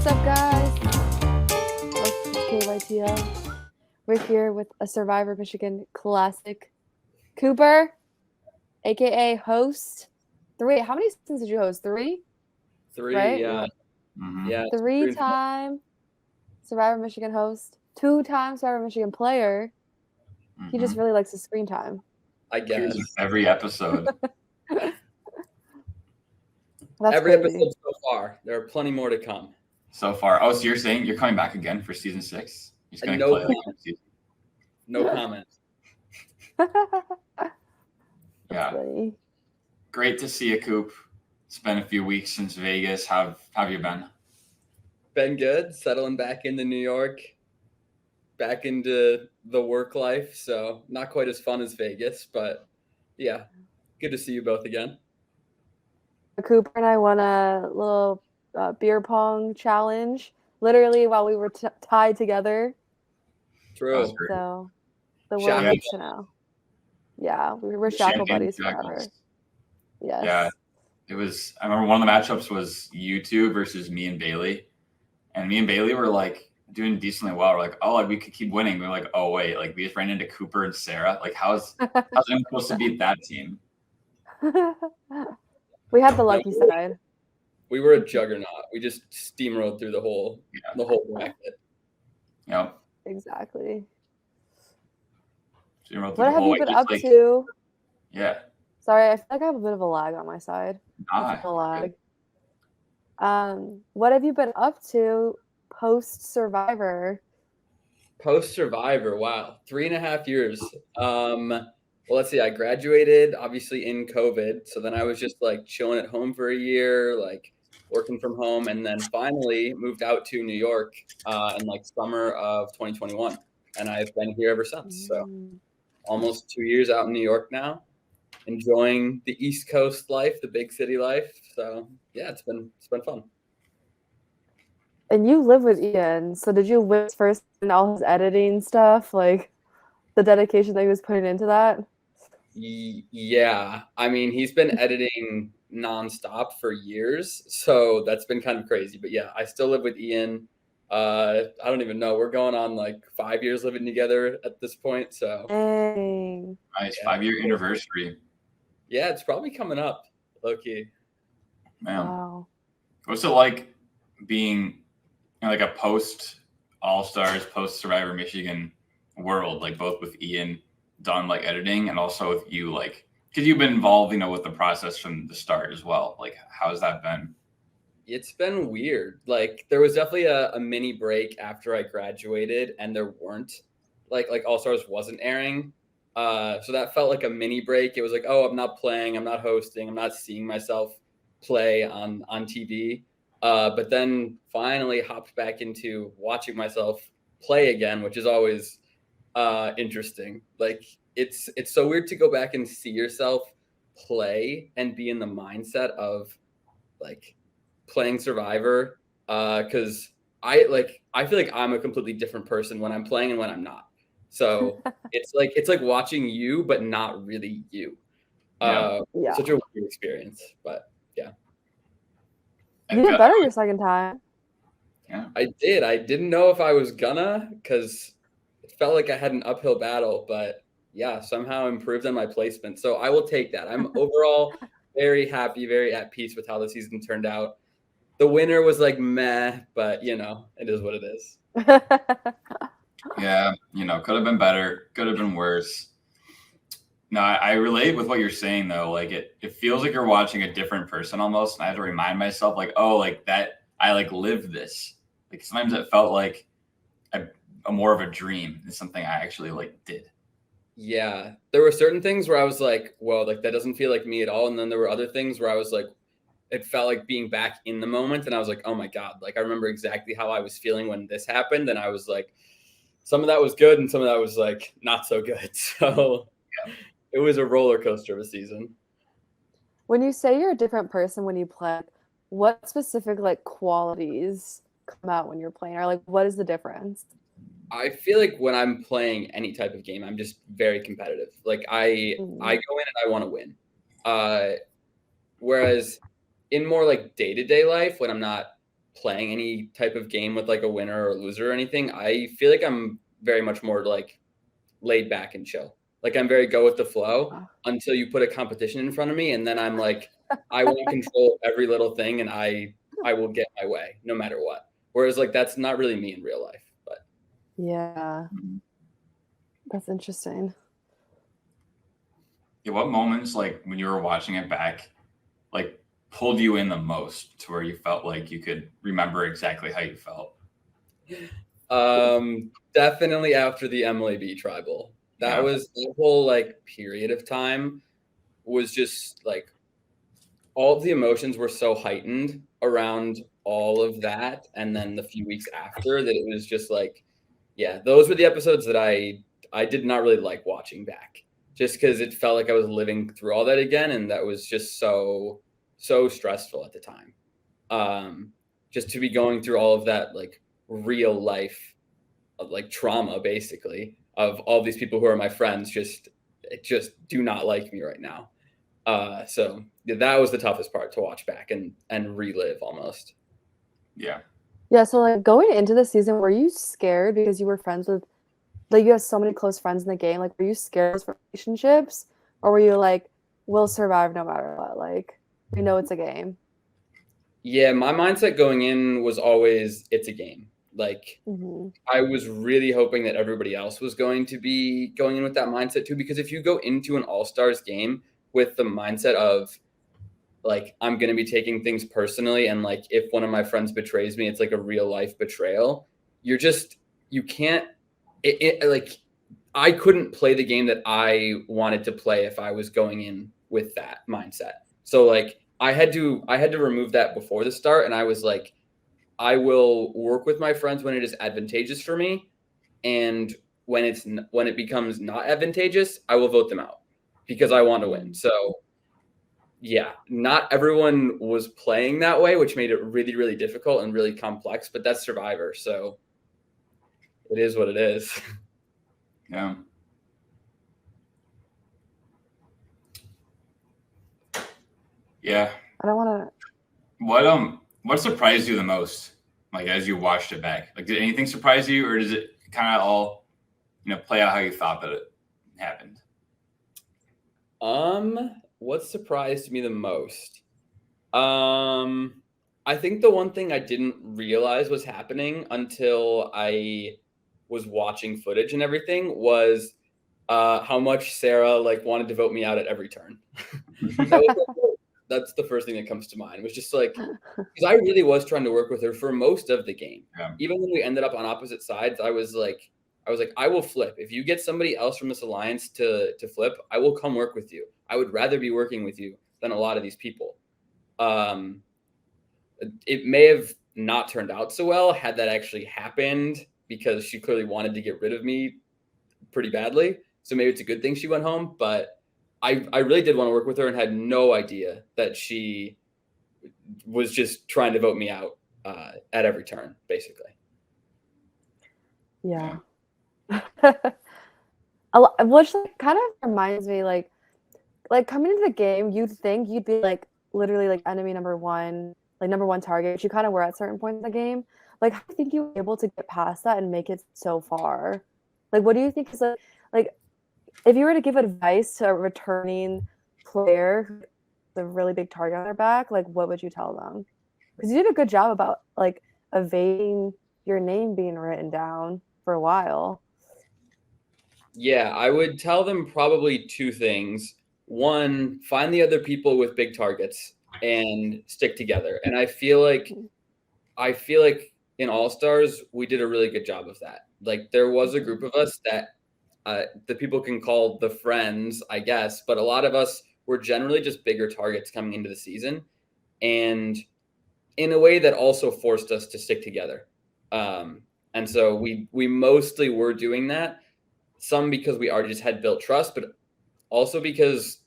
What's up, guys? Welcome to KYTL. We're here with a Survivor Michigan classic, Cooper, aka host. How many seasons did you host? Three, right? Yeah. Mm-hmm. Yeah. Three-time Survivor Michigan host, two-time Survivor Michigan player. Mm-hmm. He just really likes his screen time. I guess. Every episode. Every episode so far. There are plenty more to come. So far. Oh, so you're saying you're coming back again for season 6? You're just going to play like season. No comment. Yeah. Funny. Great to see you, Coop. It's been a few weeks since Vegas. How have you been? Been good. Settling back into New York. Back into the work life. So not quite as fun as Vegas, but yeah. Good to see you both again. Cooper and I won a little beer pong challenge, literally while we were tied together. True. So the world needs to know. Yeah, we were shackle buddies forever. Yes. Yeah, it was. I remember one of the matchups was you two versus me and Bailey, and me and Bailey were like doing decently well. We're like, oh, like we could keep winning. We were like, oh wait, like we just ran into Cooper and Sarah. Like, how's anyone supposed to beat that team? We had the lucky side. We were a juggernaut. We just steamrolled through the whole bracket. Yep. Exactly. What have you been up to? Yeah. Sorry, I feel like I have a bit of a lag on my side. A lag. What have you been up to post Survivor? Post Survivor, wow, 3.5 years. Well, let's see. I graduated obviously in COVID, so then I was just like chilling at home for a year, like working from home, and then finally moved out to New York in like summer of 2021, and I've been here ever since. So almost 2 years out in New York now, enjoying the East Coast life, the big city life. So yeah, it's been fun. And you live with Ian, so did you witness first in all his editing stuff, like the dedication that he was putting into that? Yeah, I mean, he's been editing nonstop for years, so that's been kind of crazy. But yeah, I still live with Ian. I don't even know. We're going on like 5 years living together at this point. So dang. Nice, 5-year anniversary. Yeah, it's probably coming up, low-key. Man. Wow. What's it like being like a post All-Stars, post Survivor Michigan world, like both with Ian done like editing and also with you, like because you've been involved, with the process from the start as well. Like, how's that been? It's been weird. Like, there was definitely a mini break after I graduated, and there weren't like All Stars wasn't airing. So that felt like a mini break. It was like, oh, I'm not playing, I'm not hosting, I'm not seeing myself play on TV. But then finally hopped back into watching myself play again, which is always interesting. Like it's so weird to go back and see yourself play and be in the mindset of like playing Survivor, because I feel like I'm a completely different person when I'm playing and when I'm not. So it's like watching you but not really you. Such a weird experience, but yeah. You did better your second time. Yeah, I did. I didn't know if I was gonna, because it felt like I had an uphill battle, but yeah, somehow improved on my placement. So I will take that. I'm overall very happy, very at peace with how the season turned out. The winner was like meh, but it is what it is. Yeah, could have been better, could have been worse. No, I relate with what you're saying though. Like it feels like you're watching a different person almost, and I have to remind myself like, oh, like that I like lived this. Like sometimes it felt like a more of a dream than something I actually like did. Yeah, there were certain things where I was like, well, like that doesn't feel like me at all, and then there were other things where I was like, it felt like being back in the moment, and I was like, oh my god, like I remember exactly how I was feeling when this happened, and I was like, some of that was good, and some of that was like not so good. So yeah. It was a roller coaster of a season. When you say you're a different person when you play, what specific like qualities come out when you're playing, or like what is the difference? I feel like when I'm playing any type of game, I'm just very competitive. Like I go in and I want to win. Whereas in more like day-to-day life, when I'm not playing any type of game with like a winner or loser or anything. I feel like I'm very much more like laid back and chill. Like I'm very go with the flow until you put a competition in front of me, and then I'm like, I want control of every little thing, and I will get my way no matter what. Whereas like that's not really me in real life. But Yeah, that's interesting. Yeah, what moments, like when you were watching it back, like pulled you in the most to where you felt like you could remember exactly how you felt? Definitely after the Emily B tribal. That was the whole like period of time was just like all of the emotions were so heightened around all of that, and then the few weeks after that, it was just like, yeah, those were the episodes that I did not really like watching back, just because it felt like I was living through all that again, and that was just so stressful at the time. Just to be going through all of that like real life like trauma basically of all these people who are my friends just do not like me right now. So yeah, that was the toughest part to watch back and relive almost. Yeah. Yeah, so like going into the season, were you scared because you were friends with, like you have so many close friends in the game? Like, were you scared of relationships, or were you like, we'll survive no matter what? Like, we know it's a game. Yeah, my mindset going in was always it's a game. Like Mm-hmm. I was really hoping that everybody else was going to be going in with that mindset too, because if you go into an all-stars game with the mindset of like I'm going to be taking things personally, and like if one of my friends betrays me, it's like a real life betrayal, you can't like I couldn't play the game that I wanted to play if I was going in with that mindset. So like I had to remove that before the start, and I was like, I will work with my friends when it is advantageous for me, and when it becomes not advantageous, I will vote them out because I want to win. So yeah, not everyone was playing that way, which made it really, really difficult and really complex, but that's Survivor. So it is what it is. Yeah. Yeah. I don't want What surprised you the most? Like as you watched it back, like did anything surprise you, or does it kind of all, play out how you thought that it happened? What surprised me the most? I think the one thing I didn't realize was happening until I was watching footage and everything was how much Sarah like wanted to vote me out at every turn. That's the first thing that comes to mind. It was just like because I really was trying to work with her for most of the game. Yeah. Even when we ended up on opposite sides, I was like, I will flip. If you get somebody else from this alliance to flip, I will come work with you. I would rather be working with you than a lot of these people. It may have not turned out so well had that actually happened because she clearly wanted to get rid of me pretty badly. So maybe it's a good thing she went home, but I really did want to work with her and had no idea that she was just trying to vote me out at every turn, basically. Yeah. Which like, kind of reminds me, like coming into the game, you'd think you'd be like literally like enemy number one, like number one target, which you kind of were at certain points in the game. Like, how do you think you were able to get past that and make it so far? Like, what do you think is like if you were to give advice to a returning player who's a really big target on their back, like what would you tell them? Because you did a good job about like evading your name being written down for a while. Yeah, I would tell them probably two things. One, find the other people with big targets and stick together. And I feel like in All Stars we did a really good job of that. Like there was a group of us that the people can call the friends, I guess, but a lot of us were generally just bigger targets coming into the season, and in a way that also forced us to stick together. And so we mostly were doing that. Some because we already just had built trust, but also because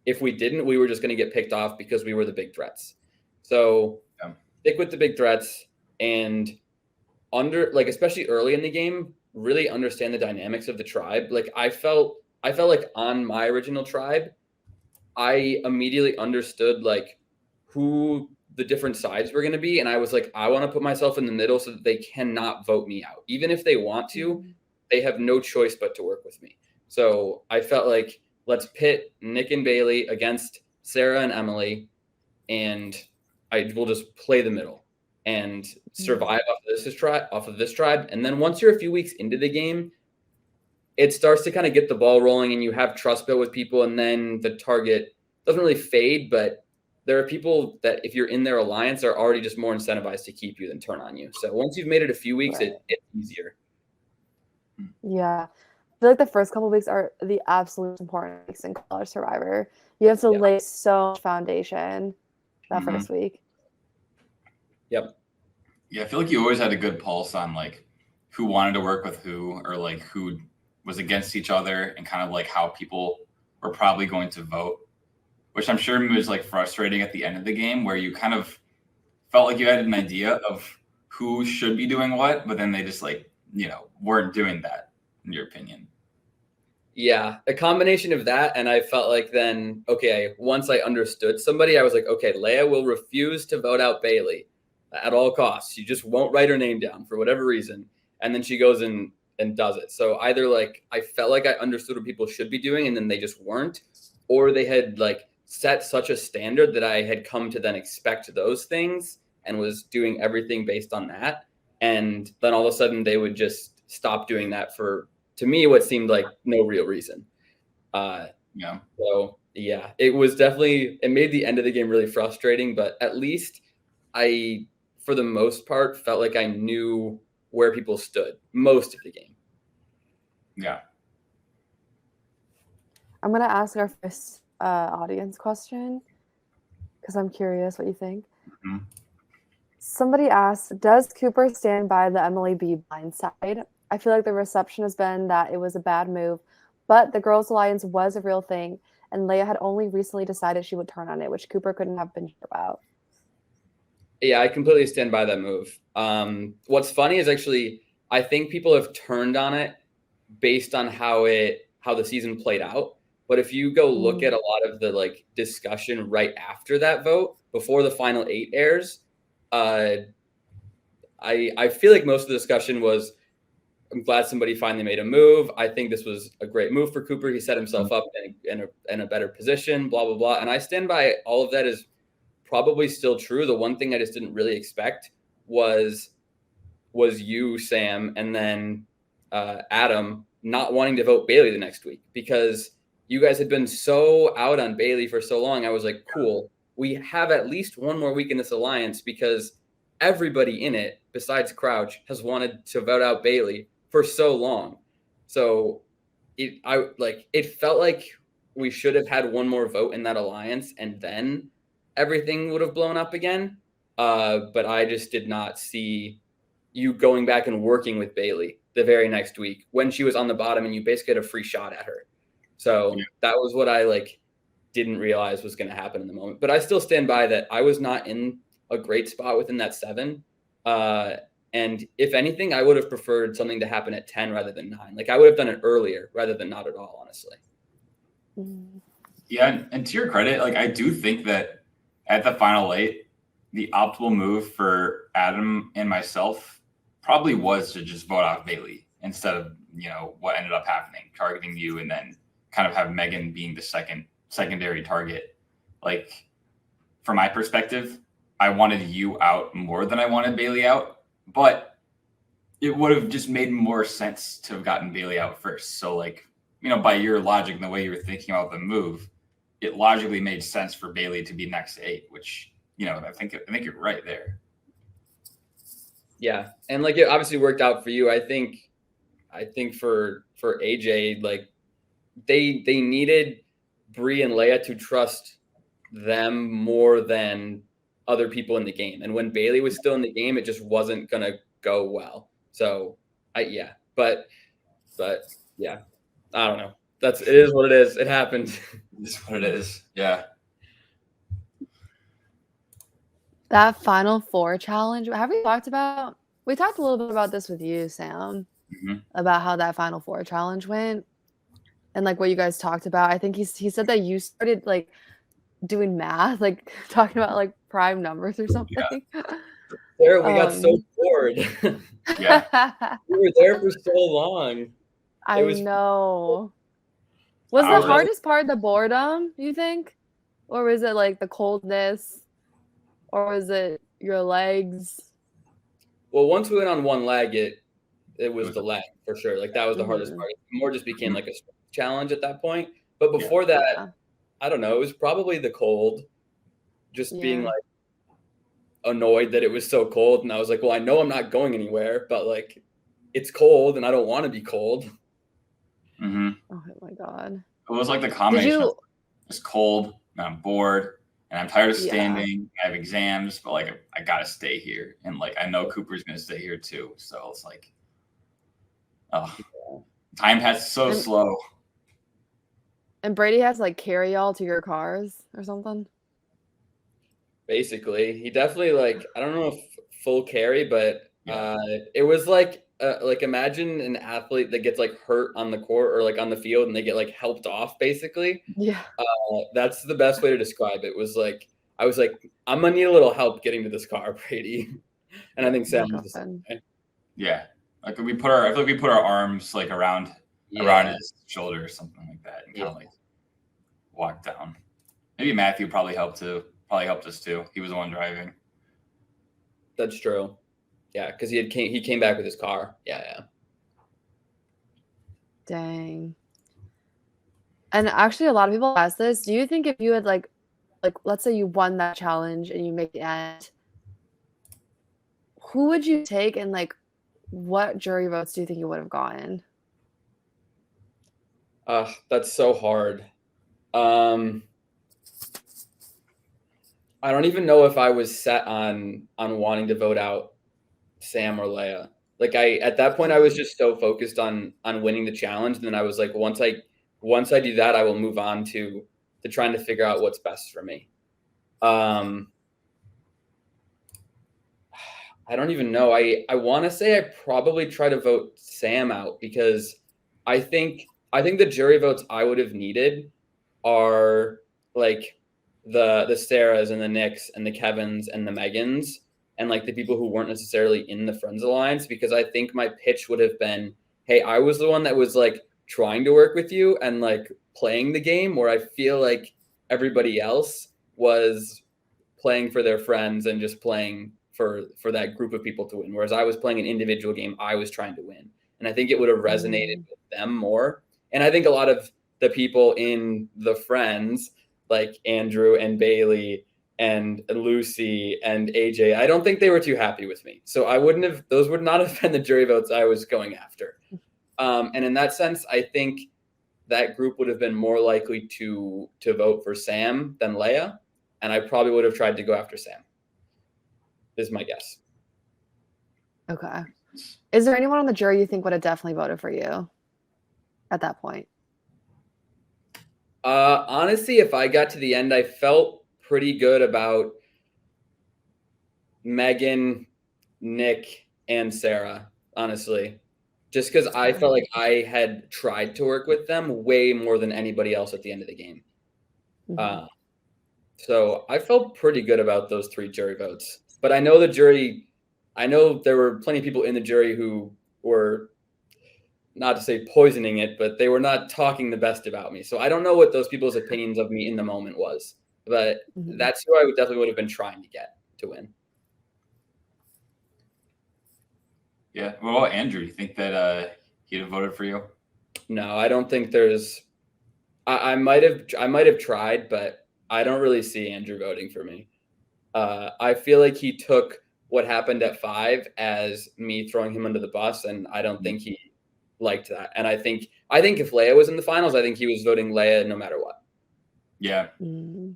if we didn't, we were just going to get picked off because we were the big threats. So stick with the big threats and especially early in the game, really understand the dynamics of the tribe. Like I felt like on my original tribe, I immediately understood like who the different sides were going to be. And I was like, I want to put myself in the middle so that they cannot vote me out. Even if they want to, they have no choice but to work with me. So I felt like, let's pit Nick and Bailey against Sarah and Emily, and I will just play the middle and survive off of this tribe. And then once you're a few weeks into the game, it starts to kind of get the ball rolling and you have trust built with people. And then the target doesn't really fade, but there are people that if you're in their alliance are already just more incentivized to keep you than turn on you. So once you've made it a few weeks, it's easier. Yeah. I feel like the first couple of weeks are the absolute important weeks in College Survivor. You have to lay so much foundation that first week. Yep. Yeah, I feel like you always had a good pulse on like who wanted to work with who, or like who was against each other, and kind of like how people were probably going to vote, which I'm sure was like frustrating at the end of the game, where you kind of felt like you had an idea of who should be doing what, but then they just like, weren't doing that, in your opinion. Yeah, a combination of that. And I felt like then, okay, once I understood somebody, I was like, okay, Leia will refuse to vote out Bailey at all costs. She just won't write her name down for whatever reason. And then she goes and does it. So either like I felt like I understood what people should be doing and then they just weren't, or they had like set such a standard that I had come to then expect those things and was doing everything based on that. And then all of a sudden they would just stop doing that for, to me, what seemed like no real reason. So yeah, it was definitely, it made the end of the game really frustrating, but at least I, for the most part, felt like I knew where people stood most of the game. Yeah. I'm going to ask our first audience question because I'm curious what you think. Mm-hmm. Somebody asked, does Cooper stand by the Emily B blind side? I feel like the reception has been that it was a bad move, but the Girls Alliance was a real thing, and Leia had only recently decided she would turn on it, which Cooper couldn't have been sure about. Yeah, I completely stand by that move. What's funny is actually, I think people have turned on it based on how the season played out. But if you go look at a lot of the like discussion right after that vote, before the final 8 airs, I feel like most of the discussion was, I'm glad somebody finally made a move. I think this was a great move for Cooper. He set himself up in a better position, blah, blah, blah. And I stand by all of that is probably still true. The one thing I just didn't really expect was you, Sam, and then Adam not wanting to vote Bailey the next week, because you guys had been so out on Bailey for so long. I was like, cool, we have at least one more week in this alliance, because everybody in it besides Crouch has wanted to vote out Bailey for so long. So it felt like we should have had one more vote in that alliance and then everything would have blown up again. But I just did not see you going back and working with Bailey the very next week when she was on the bottom and you basically had a free shot at her. So that was what I didn't realize was going to happen in the moment. But I still stand by that. I was not in a great spot within that 7. And if anything, I would have preferred something to happen at 10 rather than 9. I would have done it earlier rather than not at all, honestly. Yeah, and to your credit, I do think that at the final 8, the optimal move for Adam and myself probably was to just vote out Bailey instead of, what ended up happening, targeting you and then kind of have Megan being the secondary target. From my perspective, I wanted you out more than I wanted Bailey out, but it would have just made more sense to have gotten Bailey out first. So by your logic and the way you were thinking about the move, it logically made sense for Bailey to be next to 8, which, I think you're right there. Yeah. And it obviously worked out for you. I think for AJ, they needed Bree and Leia to trust them more than other people in the game. And when Bailey was still in the game, it just wasn't going to go well. So but yeah, I don't know. It is what it is. It happened. It's what it is. Yeah. That Final 4 challenge, have we talked about? We talked a little bit about this with you, Sam, about how that Final 4 challenge went and what you guys talked about. I think he said that you started doing math, like talking about like prime numbers or something. Sarah, we got so bored. Yeah. We were there for so long. I was know. Was I the was really- hardest part the boredom, you think? Or was it like the coldness? Or was it your legs? Well, once we went on one leg, it was the leg for sure. Like that was the hardest Mhm. part. It more just became like a challenge at that point. But before that, Yeah. I don't know. It was probably the cold, just being Yeah. like annoyed that it was so cold. And I was like, well, I know I'm not going anywhere, but like it's cold and I don't want to be cold. Mhm. Oh my God. It was like the combination you- of it's cold and I'm bored and I'm tired of Yeah. standing. I have exams, but like I gotta stay here. And like I know Cooper's gonna stay here too. So it's like, oh, time passed so slow. And Brady has to like carry y'all to your cars or something? Basically, he definitely like I don't know if full carry, but Yeah. it was like imagine an athlete that gets like hurt on the court or like on the field and they get like helped off basically. Yeah. That's the best way to describe it. Was like I was like I'm gonna need a little help getting to this car, Brady, and I think Oh my Sam was the same God. way. Yeah. Like I feel like we put our arms like around his shoulder or something like that and kind of like walk down. Maybe Matthew probably helped too. Probably helped us too. He was the one driving. That's true. Yeah, because he came back with his car. Yeah. Dang. And actually, a lot of people ask this. Do you think if you had like let's say you won that challenge and you make the end, who would you take and like what jury votes do you think you would have gotten? That's so hard. I don't even know if I was set on wanting to vote out Sam or Leia. Like at that point I was just so focused on winning the challenge. And then I was like, once I do that, I will move on to trying to figure out what's best for me. I don't even know. I want to say I probably try to vote Sam out because I think the jury votes I would have needed are like the Sarahs and the Nicks and the Kevins and the Megans and like the people who weren't necessarily in the Friends Alliance, because I think my pitch would have been, hey, I was the one that was like trying to work with you and like playing the game, where I feel like everybody else was playing for their friends and just playing for that group of people to win. Whereas I was playing an individual game, I was trying to win. And I think it would have resonated with them more. And I think a lot of the people in the Friends, like Andrew and Bailey and Lucy and AJ, I don't think they were too happy with me. So those would not have been the jury votes I was going after. And in that sense, I think that group would have been more likely to vote for Sam than Leia. And I probably would have tried to go after Sam, is my guess. Okay. Is there anyone on the jury you think would have definitely voted for you at that point? Honestly, if I got to the end, I felt pretty good about Megan, Nick, and Sarah, honestly. Just because I felt like I had tried to work with them way more than anybody else at the end of the game. Mhm. So I felt pretty good about those 3 jury votes. But I know there were plenty of people in the jury who were, not to say poisoning it, but they were not talking the best about me. So I don't know what those people's opinions of me in the moment was. But that's who I definitely would have been trying to get to win. Yeah. Well, Andrew, you think that he'd have voted for you? No, I don't think there's. I might have tried, but I don't really see Andrew voting for me. I feel like he took what happened at 5 as me throwing him under the bus, and I don't think he liked that. And I think if Leia was in the finals, I think he was voting Leia no matter what. Yeah. Mhm.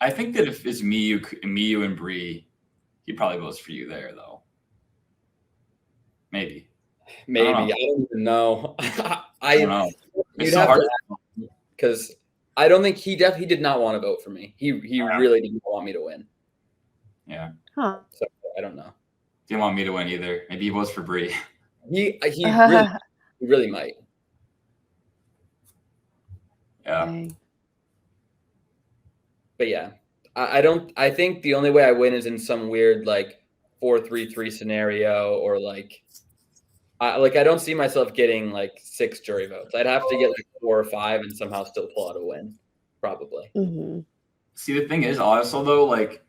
I think that if it's me, you, and Bree, he probably votes for you there, though. Maybe. I don't even know. I don't know. You'd have to, because I don't think he did not want to vote for me. He really didn't want me to win. Yeah. Huh. So I don't know. Didn't want me to win either. Maybe he votes for Bree. He really might. Yeah. Dang. yeah, I think the only way I win is in some weird like 4-3-3 scenario, or like I don't see myself getting like 6 jury votes. I'd have to get like 4 or 5 and somehow still pull out a win, probably. Mm-hmm. See, the thing is also though, like,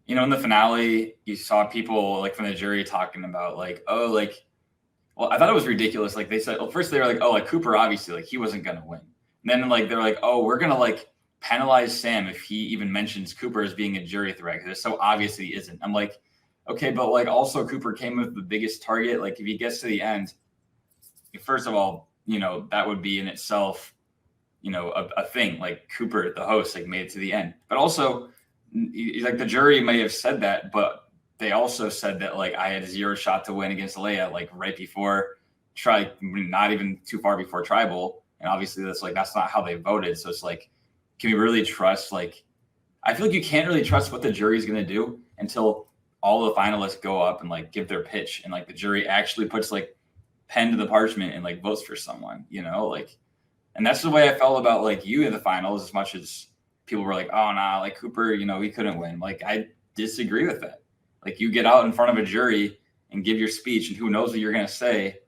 you know, in the finale, you saw people like from the jury talking about like, oh, like, well, I thought it was ridiculous. Like they said, well, first they were like, oh, like Cooper, obviously, like he wasn't gonna win. And then like they're like, oh, we're gonna like penalize Sam if he even mentions Cooper as being a jury threat because it's so obvious he isn't. I'm like, okay, but like also Cooper came with the biggest target. Like if he gets to the end, first of all, you know, that would be in itself, you know, a thing. Like Cooper, the host, like made it to the end. But also, like the jury may have said that, but they also said that like I had 0 shot to win against Leia, like right before not even too far before tribal. And obviously that's not how they voted. So it's like, can we really trust? Like, I feel like you can't really trust what the jury's going to do until all the finalists go up and like give their pitch. And like the jury actually puts like pen to the parchment and like votes for someone, you know, like, and that's the way I felt about like you in the finals, as much as people were like, oh, nah, like Cooper, you know, he couldn't win. Like, I disagree with that. Like, you get out in front of a jury and give your speech, and who knows what you're going to say.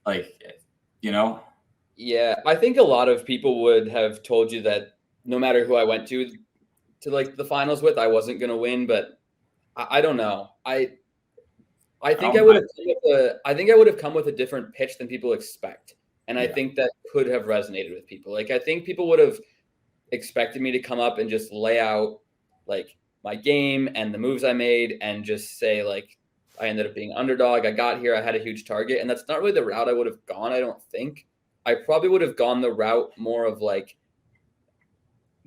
Like, you know? Yeah, I think a lot of people would have told you that no matter who I went to like the finals with, I wasn't going to win, but I don't know. I think I would have come with a different pitch than people expect. And I think that could have resonated with people. Like, I think people would have expected me to come up and just lay out like my game and the moves I made and just say like, I ended up being underdog. I got here. I had a huge target. And that's not really the route I would have gone. I don't think. I probably would have gone the route more of like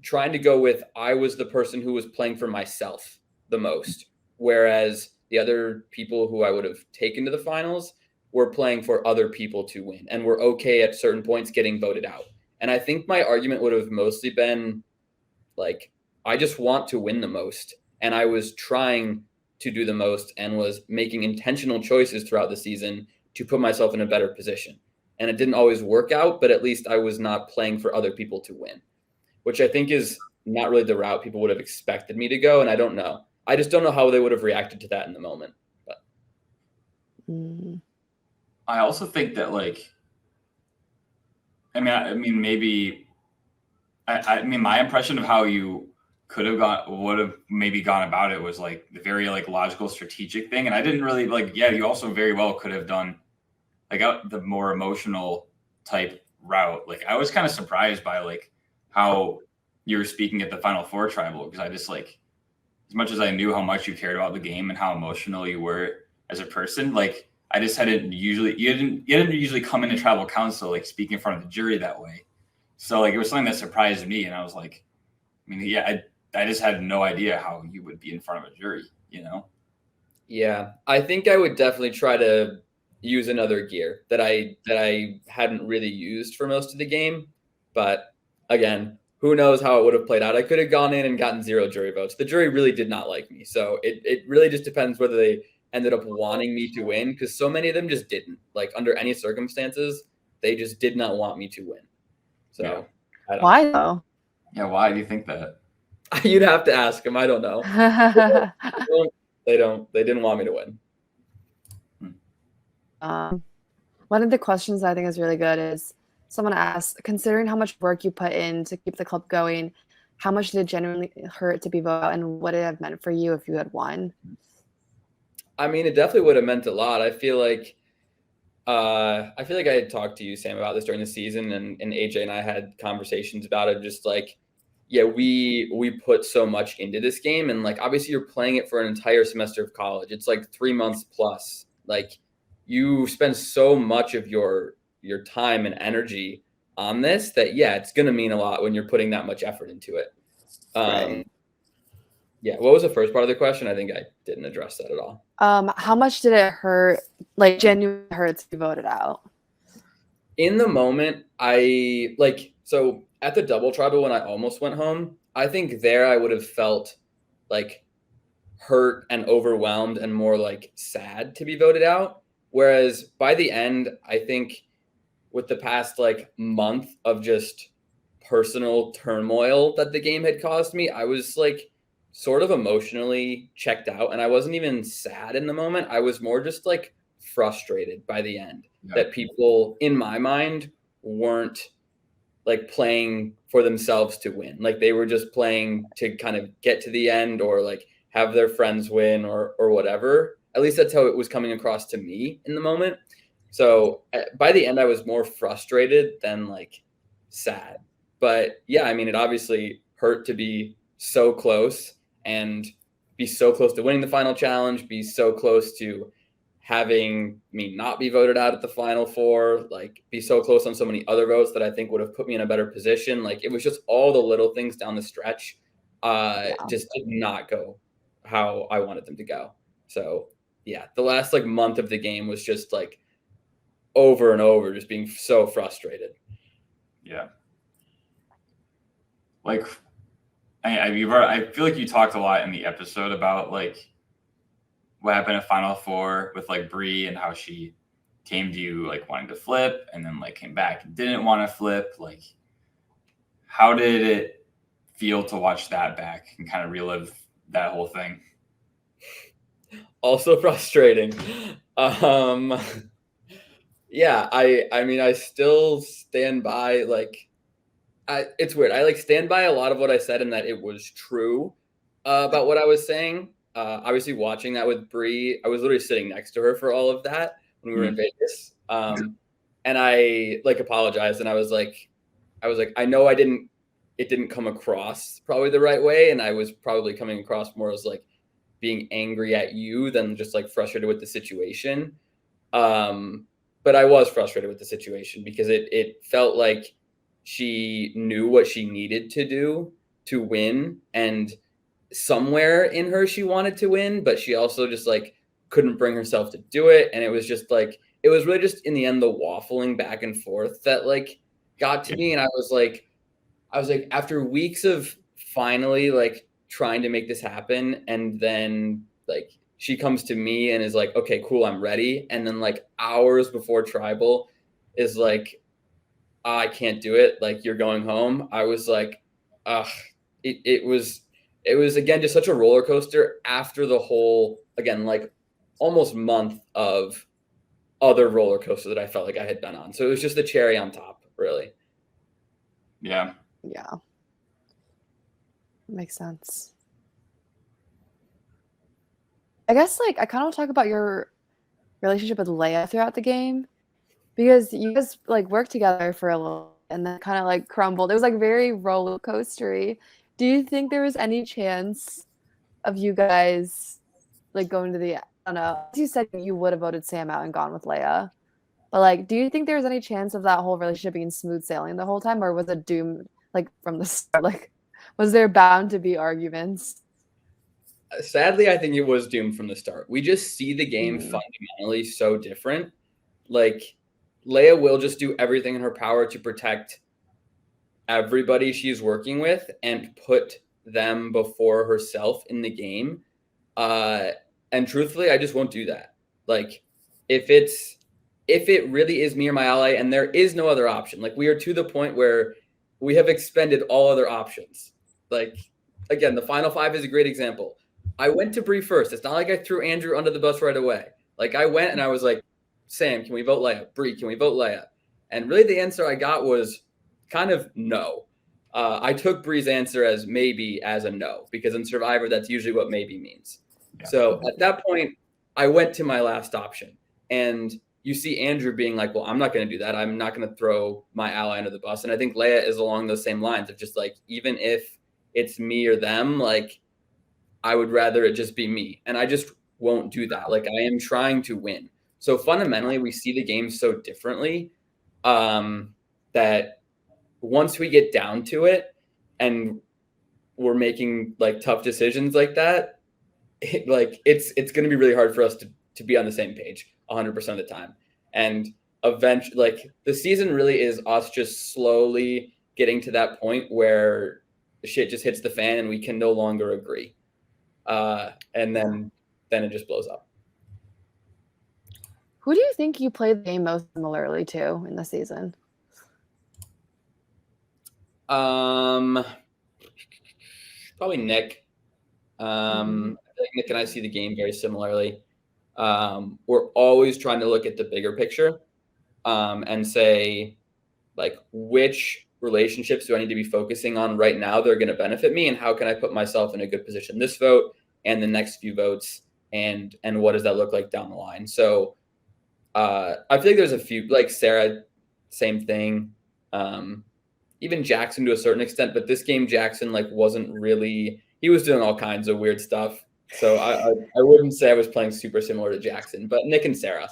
trying to go with, I was the person who was playing for myself the most. Whereas the other people who I would have taken to the finals were playing for other people to win and were okay at certain points getting voted out. And I think my argument would have mostly been like, I just want to win the most. And I was trying to do the most and was making intentional choices throughout the season to put myself in a better position. And it didn't always work out, but at least I was not playing for other people to win, which I think is not really the route people would have expected me to go. And I don't know. I just don't know how they would have reacted to that in the moment. But I also think that like, I mean, maybe, I mean, my impression of how you would have maybe gone about it was like the very like logical, strategic thing. And I didn't really like, yeah, you also very well could have done like the more emotional type route. Like I was kind of surprised by like how you were speaking at the Final Four tribal, because I just like, as much as I knew how much you cared about the game and how emotional you were as a person, like I just hadn't usually, you didn't usually come into tribal council, like speak in front of the jury that way. So like, it was something that surprised me. And I was like, I mean, yeah, I just had no idea how you would be in front of a jury, you know? Yeah, I think I would definitely try to use another gear that I hadn't really used for most of the game. But again, who knows how it would have played out. I could have gone in and gotten 0 jury votes. The jury really did not like me. So it really just depends whether they ended up wanting me to win, because so many of them just didn't. Like under any circumstances, they just did not want me to win. So yeah. Why though? Yeah, why do you think that? You'd have to ask them. I don't know. They didn't want me to win. One of the questions I think is really good is someone asked, considering how much work you put in to keep the club going, how much did it genuinely hurt to be voted out, and what did it have meant for you if you had won? I mean, it definitely would have meant a lot. I feel like I had talked to you, Sam, about this during the season, and AJ and I had conversations about it. Just like, yeah, we put so much into this game, and like obviously you're playing it for an entire semester of college. It's like 3 months plus. Like you spend so much of your time and energy on this that yeah, it's gonna mean a lot when you're putting that much effort into it. Right. Yeah, what was the first part of the question? I think I didn't address that at all. How much did it hurt, like genuinely hurt to be voted out? In the moment, so at the double tribal when I almost went home, I think there I would have felt like hurt and overwhelmed and more like sad to be voted out. Whereas by the end, I think with the past like month of just personal turmoil that the game had caused me, I was like sort of emotionally checked out, and I wasn't even sad in the moment. I was more just like frustrated by the end that people in my mind weren't like playing for themselves to win. Like they were just playing to kind of get to the end or like have their friends win or whatever. At least that's how it was coming across to me in the moment. So by the end, I was more frustrated than like sad. But yeah, I mean, it obviously hurt to be so close and be so close to winning the final challenge, be so close to having me not be voted out at the final four, like be so close on so many other votes that I think would have put me in a better position. Like it was just all the little things down the stretch just did not go how I wanted them to go. So yeah, the last like month of the game was just like over and over, just being so frustrated. Yeah. Like I feel like you talked a lot in the episode about like what happened at Final Four with like Bree and how she came to you like wanting to flip and then like came back and didn't want to flip. Like, how did it feel to watch that back and kind of relive that whole thing? Also frustrating. Yeah, I mean, I still stand by like it's weird. I like stand by a lot of what I said and that it was true about what I was saying. Obviously, watching that with Bree, I was literally sitting next to her for all of that when we were in Vegas. And I like apologized, and I was like, I know it didn't come across probably the right way, and I was probably coming across more as like being angry at you than just like frustrated with the situation. But I was frustrated with the situation because it felt like she knew what she needed to do to win, and somewhere in her she wanted to win, but she also just like couldn't bring herself to do it. And it was just like it was really just in the end the waffling back and forth that like got to me. And I was like after weeks of finally like trying to make this happen, and then like she comes to me and is like, okay, cool, I'm ready. And then like hours before tribal is like, I can't do it. Like you're going home. I was like, ugh, it was again, just such a roller coaster after the whole, again, like almost month of other roller coaster that I felt like I had been on. So it was just the cherry on top, really. Yeah. Yeah. Makes sense. I guess like I kind of want to talk about your relationship with Leia throughout the game, because you guys like worked together for a little and then kind of like crumbled. It was like very roller coastery. Do you think there was any chance of you guys like going to the, I don't know, as you said you would have voted Sam out and gone with Leia, but like do you think there was any chance of that whole relationship being smooth sailing the whole time, or was it doomed like from the start? Like was there bound to be arguments? Sadly, I think it was doomed from the start. We just see the game fundamentally so different. Like Leia will just do everything in her power to protect everybody she's working with and put them before herself in the game. And truthfully, I just won't do that. Like if it really is me or my ally and there is no other option, like we are to the point where we have expended all other options. Like again, the final five is a great example. I went to Bree first. It's not like I threw Andrew under the bus right away. Like I went and I was like, Sam, can we vote Leia? Bree, can we vote Leia? And really the answer I got was kind of no. I took Bree's answer as maybe as a no, because in Survivor, that's usually what maybe means. Yeah. So at that point, I went to my last option. And you see Andrew being like, well, I'm not going to do that. I'm not going to throw my ally under the bus. And I think Leia is along those same lines of just like, even if it's me or them, like, I would rather it just be me. And I just won't do that. Like I am trying to win. So fundamentally, we see the game so differently that once we get down to it and we're making like tough decisions like that, it's going to be really hard for us to be on the same page 100% of the time. And eventually, like the season really is us just slowly getting to that point where shit just hits the fan and we can no longer agree. And then it just blows up. Who do you think you played the game most similarly to in the season? Probably Nick. I think Nick and I see the game very similarly. We're always trying to look at the bigger picture and say, like, which relationships do I need to be focusing on right now that are going to benefit me, and how can I put myself in a good position this vote and the next few votes, and what does that look like down the line? So I feel like there's a few, like Sarah, same thing. Even Jackson to a certain extent, but this game Jackson like wasn't really. He was doing all kinds of weird stuff. So I wouldn't say I was playing super similar to Jackson, but Nick and Sarah,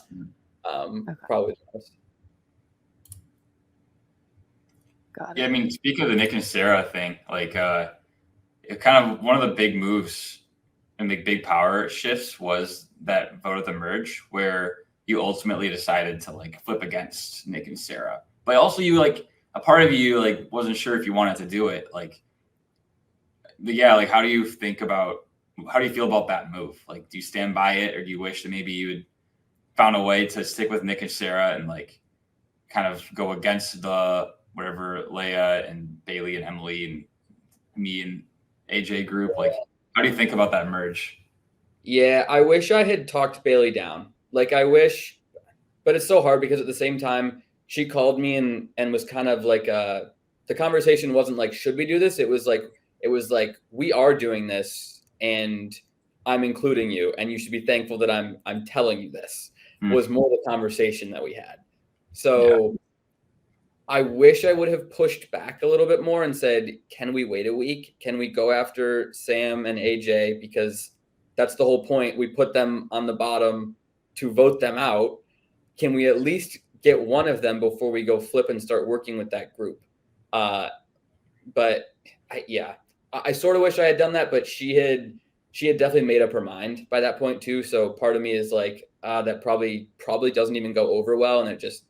probably the most. Got it. Yeah, I mean, speaking of the Nick and Sarah thing, like it kind of one of the big moves and the big power shifts was that vote at the merge where you ultimately decided to like flip against Nick and Sarah. But also you like a part of you like wasn't sure if you wanted to do it. Like yeah, like how do you feel about that move? Like do you stand by it, or do you wish that maybe you had found a way to stick with Nick and Sarah and like kind of go against the whatever Leia and Bailey and Emily and me and AJ group? Like how do you think about that merge? Yeah, I wish I had talked Bailey down. Like I wish, but it's so hard because at the same time she called me and was kind of like the conversation wasn't like should we do this? It was like we are doing this and I'm including you and you should be thankful that I'm telling you this. Was more the conversation that we had. So yeah. I wish I would have pushed back a little bit more and said, can we wait a week? Can we go after Sam and AJ? Because that's the whole point. We put them on the bottom to vote them out. Can we at least get one of them before we go flip and start working with that group? But I sort of wish I had done that, but she had definitely made up her mind by that point too. So part of me is like, that probably doesn't even go over well, and it just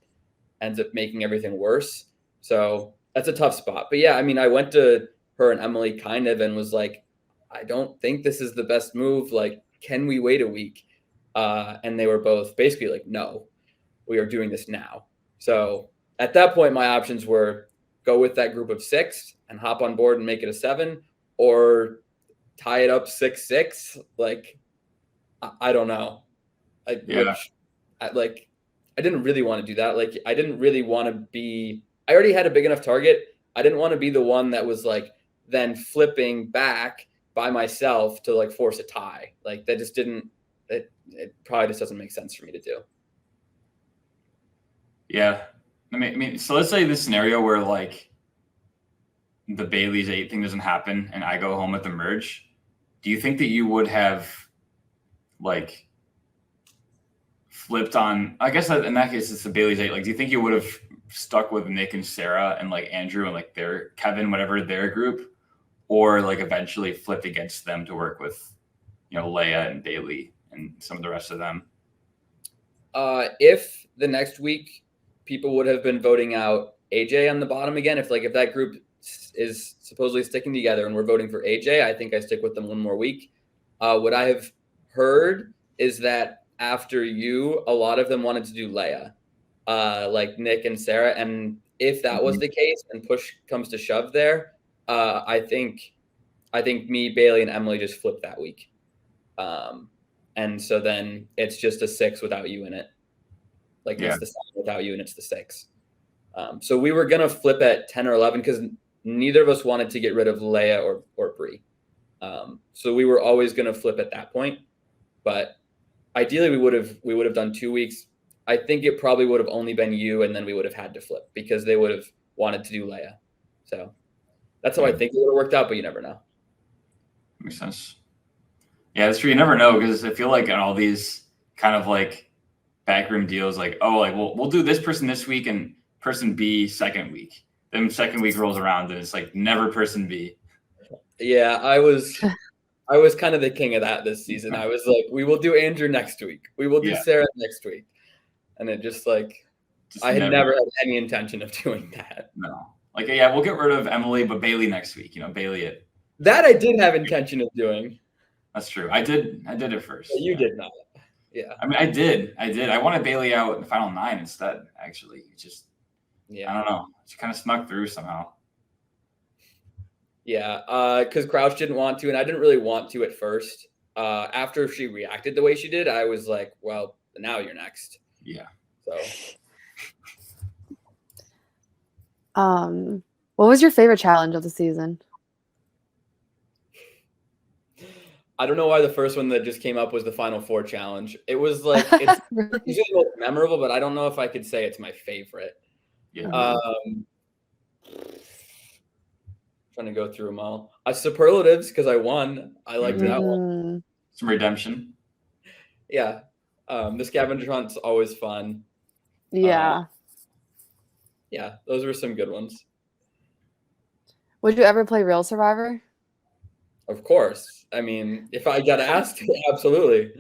ends up making everything worse. So that's a tough spot. But yeah, I mean, I went to her and Emily kind of and was like, I don't think this is the best move. Like, can we wait a week? And they were both basically like, no, we are doing this now. So at that point, my options were go with that group of 6 and hop on board and make it a 7, or tie it up 6-6. Like, I don't know. I didn't really want to do that. Like, I didn't really want to be, I already had a big enough target. I didn't want to be the one that was like then flipping back by myself to like force a tie. Like that just didn't, it probably just doesn't make sense for me to do. Yeah. I mean, so let's say this scenario where like the Bailey's 8 thing doesn't happen and I go home with the merge. Do you think that you would have like flipped on, I guess that in that case it's the Bailey's 8. Like, do you think you would have stuck with Nick and Sarah and like Andrew and like their Kevin, whatever their group, or like eventually flipped against them to work with, you know, Leia and Bailey and some of the rest of them? If the next week people would have been voting out AJ on the bottom again, if that group is supposedly sticking together and we're voting for AJ, I think I stick with them one more week. What I have heard is that after you, a lot of them wanted to do Leia, like Nick and Sarah. And if that was the case and push comes to shove there, I think me, Bailey, and Emily just flip that week. And so then it's just a 6 without you in it. Like it's the 7 without you and it's the 6. So we were going to flip at 10 or 11 because neither of us wanted to get rid of Leia or Bree. So we were always going to flip at that point. But ideally we would have done 2 weeks. I think it probably would have only been you, and then we would have had to flip because they would have wanted to do Leia. So that's how I think it would have worked out, but you never know. Makes sense. Yeah, that's true. You never know, because I feel like in all these kind of like backroom deals, like, oh, like we'll do this person this week and person B second week. Then second week rolls around and it's like never person B. Yeah, I was kind of the king of that this season. I was like, we will do Andrew next week. We will do Sarah next week. And it just like, I had never had any intention of doing that. No. Like, yeah, we'll get rid of Emily, but Bailey next week. You know, Bailey it. That I did have intention of doing. That's true. I did it first. But you did not. Yeah. I mean, I did. I wanted Bailey out in the final 9 instead, actually. It just, I don't know. She kind of snuck through somehow. Yeah, because Crouch didn't want to, and I didn't really want to at first. After she reacted the way she did, I was like, well, now you're next. Yeah. So What was your favorite challenge of the season? I don't know why the first one that just came up was the Final Four challenge. It was like it's Really? usually the most memorable, but I don't know if I could say it's my favorite. Yeah. Trying to go through them all. Superlatives because I won. I liked that one. Some redemption. Yeah. The scavenger hunt's always fun. Yeah. Yeah, those were some good ones. Would you ever play Real Survivor? Of course. I mean, if I got asked, absolutely.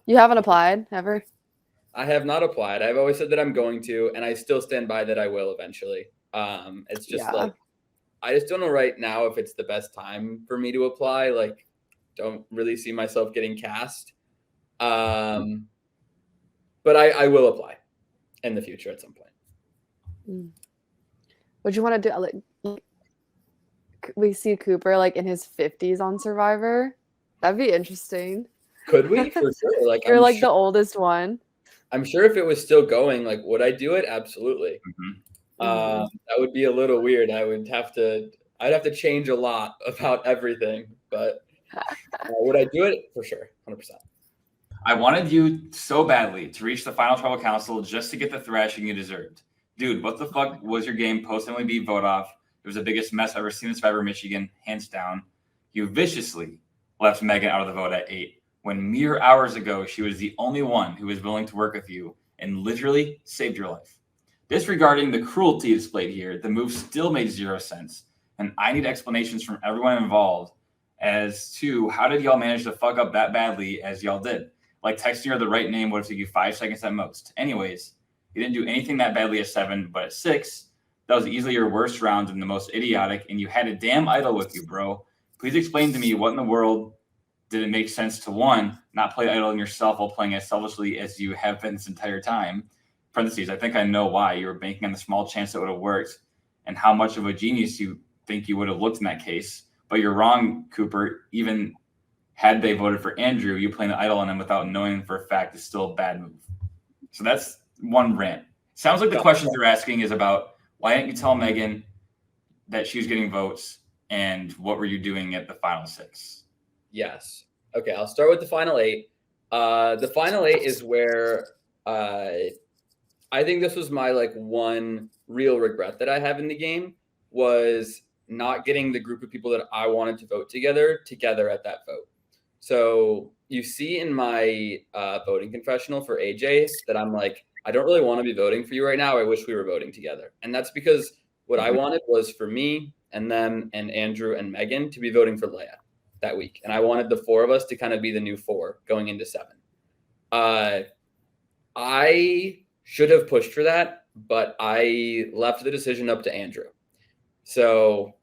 You haven't applied ever? I have not applied. I've always said that I'm going to, and I still stand by that I will eventually. It's just like I just don't know right now if it's the best time for me to apply. Like, don't really see myself getting cast. But I will apply in the future at some point. Would you want to do like we see Cooper like in his 50s on Survivor? That'd be interesting. Could we? For sure. Like you're like the oldest one. I'm sure if it was still going, like, would I do it? Absolutely. That would be a little weird. I'd have to change a lot about everything, but would I do it? For sure. 100%. I wanted you so badly to reach the final tribal council just to get the thrashing you deserved. Dude, what the fuck was your game post-MLB vote off? It was the biggest mess I've ever seen in Survivor Michigan, hands down. You viciously left Megan out of the vote at 8, when mere hours ago she was the only one who was willing to work with you and literally saved your life. Disregarding the cruelty displayed here, the move still made zero sense, and I need explanations from everyone involved as to how did y'all manage to fuck up that badly as y'all did. Like texting her the right name would have taken you 5 seconds at most. Anyways, you didn't do anything that badly at 7, but at 6, that was easily your worst round and the most idiotic, and you had a damn idol with you, bro. Please explain to me what in the world did it make sense to, 1, not play idol in yourself while playing as selfishly as you have been this entire time. Parentheses, I think I know why. You were banking on the small chance that would have worked and how much of a genius you think you would have looked in that case. But you're wrong, Cooper. Even had they voted for Andrew, you playing the idol on him without knowing for a fact is still a bad move. So that's one rant. Sounds like the questions you're asking is about why didn't you tell Megan that she was getting votes and what were you doing at the final 6? Yes. Okay, I'll start with the final 8. The final 8 is where I think this was my like one real regret that I have in the game was not getting the group of people that I wanted to vote together at that vote. So you see in my voting confessional for AJ that I'm like, I don't really want to be voting for you right now. I wish we were voting together. And that's because what I wanted was for me and them and Andrew and Megan to be voting for Leia that week. And I wanted the 4 of us to kind of be the new 4 going into 7. I should have pushed for that, but I left the decision up to Andrew. So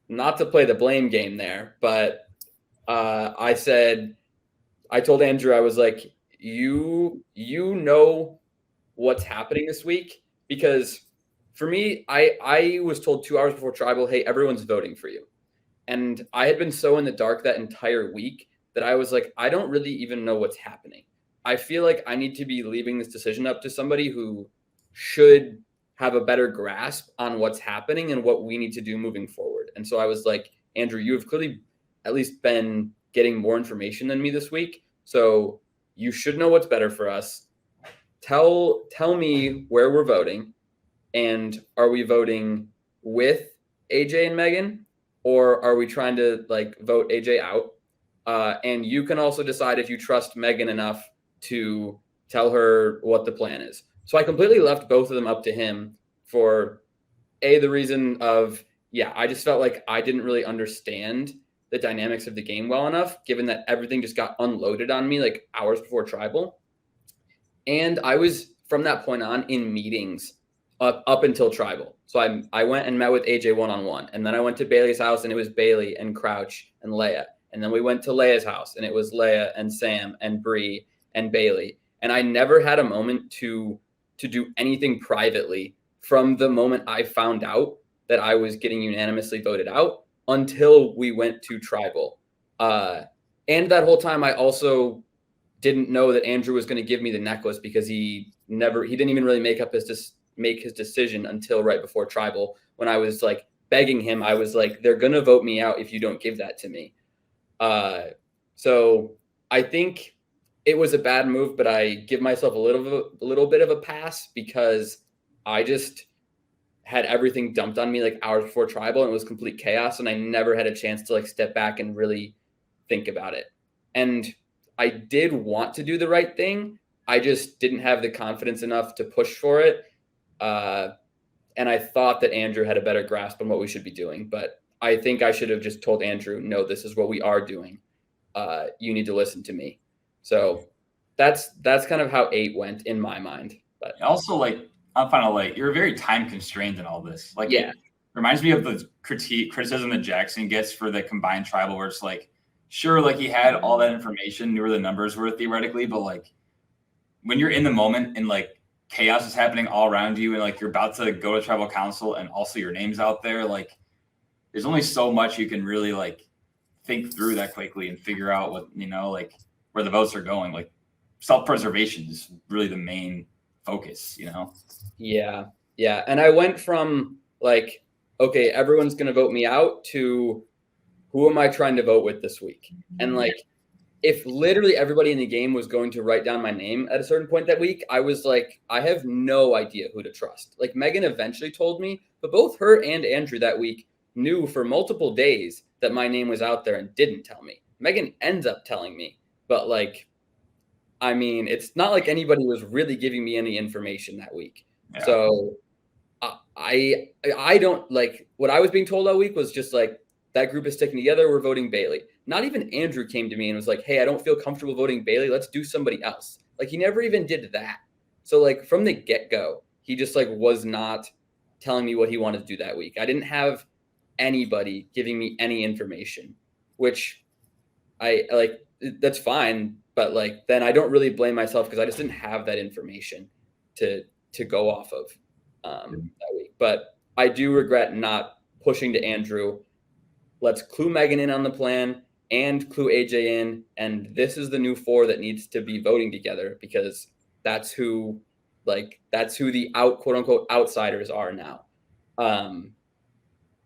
not to play the blame game there, but I told Andrew, I was like, you know what's happening this week? Because for me, I was told 2 hours before Tribal, hey, everyone's voting for you. And I had been so in the dark that entire week that I was like, I don't really even know what's happening. I feel like I need to be leaving this decision up to somebody who should have a better grasp on what's happening and what we need to do moving forward. And so I was like, Andrew, you have clearly at least been getting more information than me this week. So you should know what's better for us. Tell me where we're voting. And are we voting with AJ and Megan? Or are we trying to like vote AJ out? And you can also decide if you trust Megan enough to tell her what the plan is. So I completely left both of them up to him for the reason of, I just felt like I didn't really understand the dynamics of the game well enough, given that everything just got unloaded on me like hours before Tribal. And I was from that point on in meetings up until Tribal. So I went and met with AJ one-on-one, and then I went to Bailey's house and it was Bailey and Crouch and Leia. And then we went to Leia's house and it was Leia and Sam and Bree and Bailey. And I never had a moment to do anything privately from the moment I found out that I was getting unanimously voted out until we went to tribal. And that whole time I also didn't know that Andrew was going to give me the necklace because he didn't even really make his decision until right before tribal, when I was like begging him. I was like, they're going to vote me out if you don't give that to me. So I think it was a bad move, but I give myself a little bit of a pass because I just had everything dumped on me like hours before tribal, and it was complete chaos, and I never had a chance to like step back and really think about it. And I did want to do the right thing. I just didn't have the confidence enough to push for it. And I thought that Andrew had a better grasp on what we should be doing, but I think I should have just told Andrew, no, this is what we are doing. You need to listen to me. So that's kind of how 8 went in my mind. But also, like, I'm final, like, you're very time constrained in all this. Like, yeah, it reminds me of the criticism that Jackson gets for the combined tribal, where it's like, sure, like, he had all that information, knew where the numbers were theoretically, but like, when you're in the moment and like chaos is happening all around you, and like you're about to go to tribal council and also your name's out there, like, there's only so much you can really like think through that quickly and figure out what, like where the votes are going. Like, self-preservation is really the main focus, Yeah. And I went from like, okay, everyone's going to vote me out, to who am I trying to vote with this week? And like, if literally everybody in the game was going to write down my name at a certain point that week, I was like, I have no idea who to trust. Like, Megan eventually told me, but both her and Andrew that week knew for multiple days that my name was out there and didn't tell me. Megan ends up telling me, but like, I mean, it's not like anybody was really giving me any information that week. Yeah. So I don't like, what I was being told all week was just like, that group is sticking together. We're voting Bailey. Not even Andrew came to me and was like, hey, I don't feel comfortable voting Bailey. Let's do somebody else. Like, he never even did that. So like, from the get-go, he just like was not telling me what he wanted to do that week. I didn't have anybody giving me any information, which I like, that's fine. But like, then I don't really blame myself because I just didn't have that information to go off of that week. But I do regret not pushing to Andrew. Let's clue Megan in on the plan and clue AJ in. And this is the new 4 that needs to be voting together, because that's who the quote unquote outsiders are now.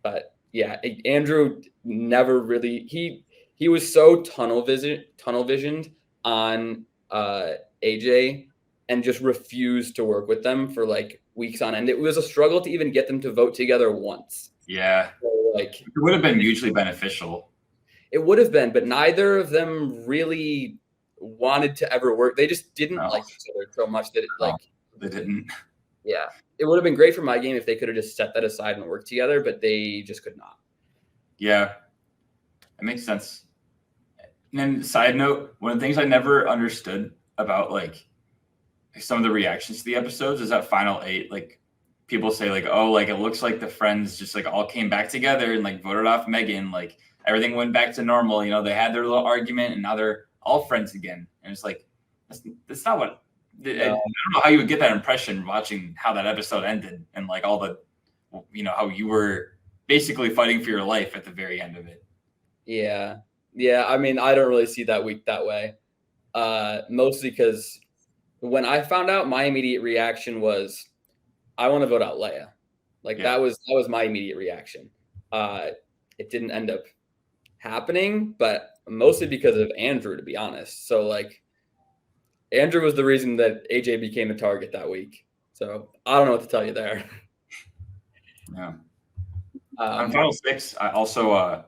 But yeah, Andrew never really, he was so tunnel visioned on AJ and just refused to work with them for like weeks on end. It was a struggle to even get them to vote together once. Yeah. So, like, it would have been mutually beneficial. It would have been, but neither of them really wanted to ever work. They just didn't like each other so much that they didn't. Yeah. It would have been great for my game if they could have just set that aside and worked together, but they just could not. Yeah. That makes sense. And then, side note, one of the things I never understood about like some of the reactions to the episodes is that final 8, like, people say like, oh, like, it looks like the friends just like all came back together and like voted off Megan. Like, everything went back to normal. They had their little argument and now they're all friends again. And it's like, that's not what, I don't know how you would get that impression watching how that episode ended and like all the, how you were basically fighting for your life at the very end of it. Yeah. I mean, I don't really see that week that way. Mostly because when I found out, my immediate reaction was, I want to vote out Leia. Like, that was my immediate reaction. It didn't end up happening, but mostly because of Andrew, to be honest. So like, Andrew was the reason that AJ became a target that week. So I don't know what to tell you there. Yeah. On final 6, I also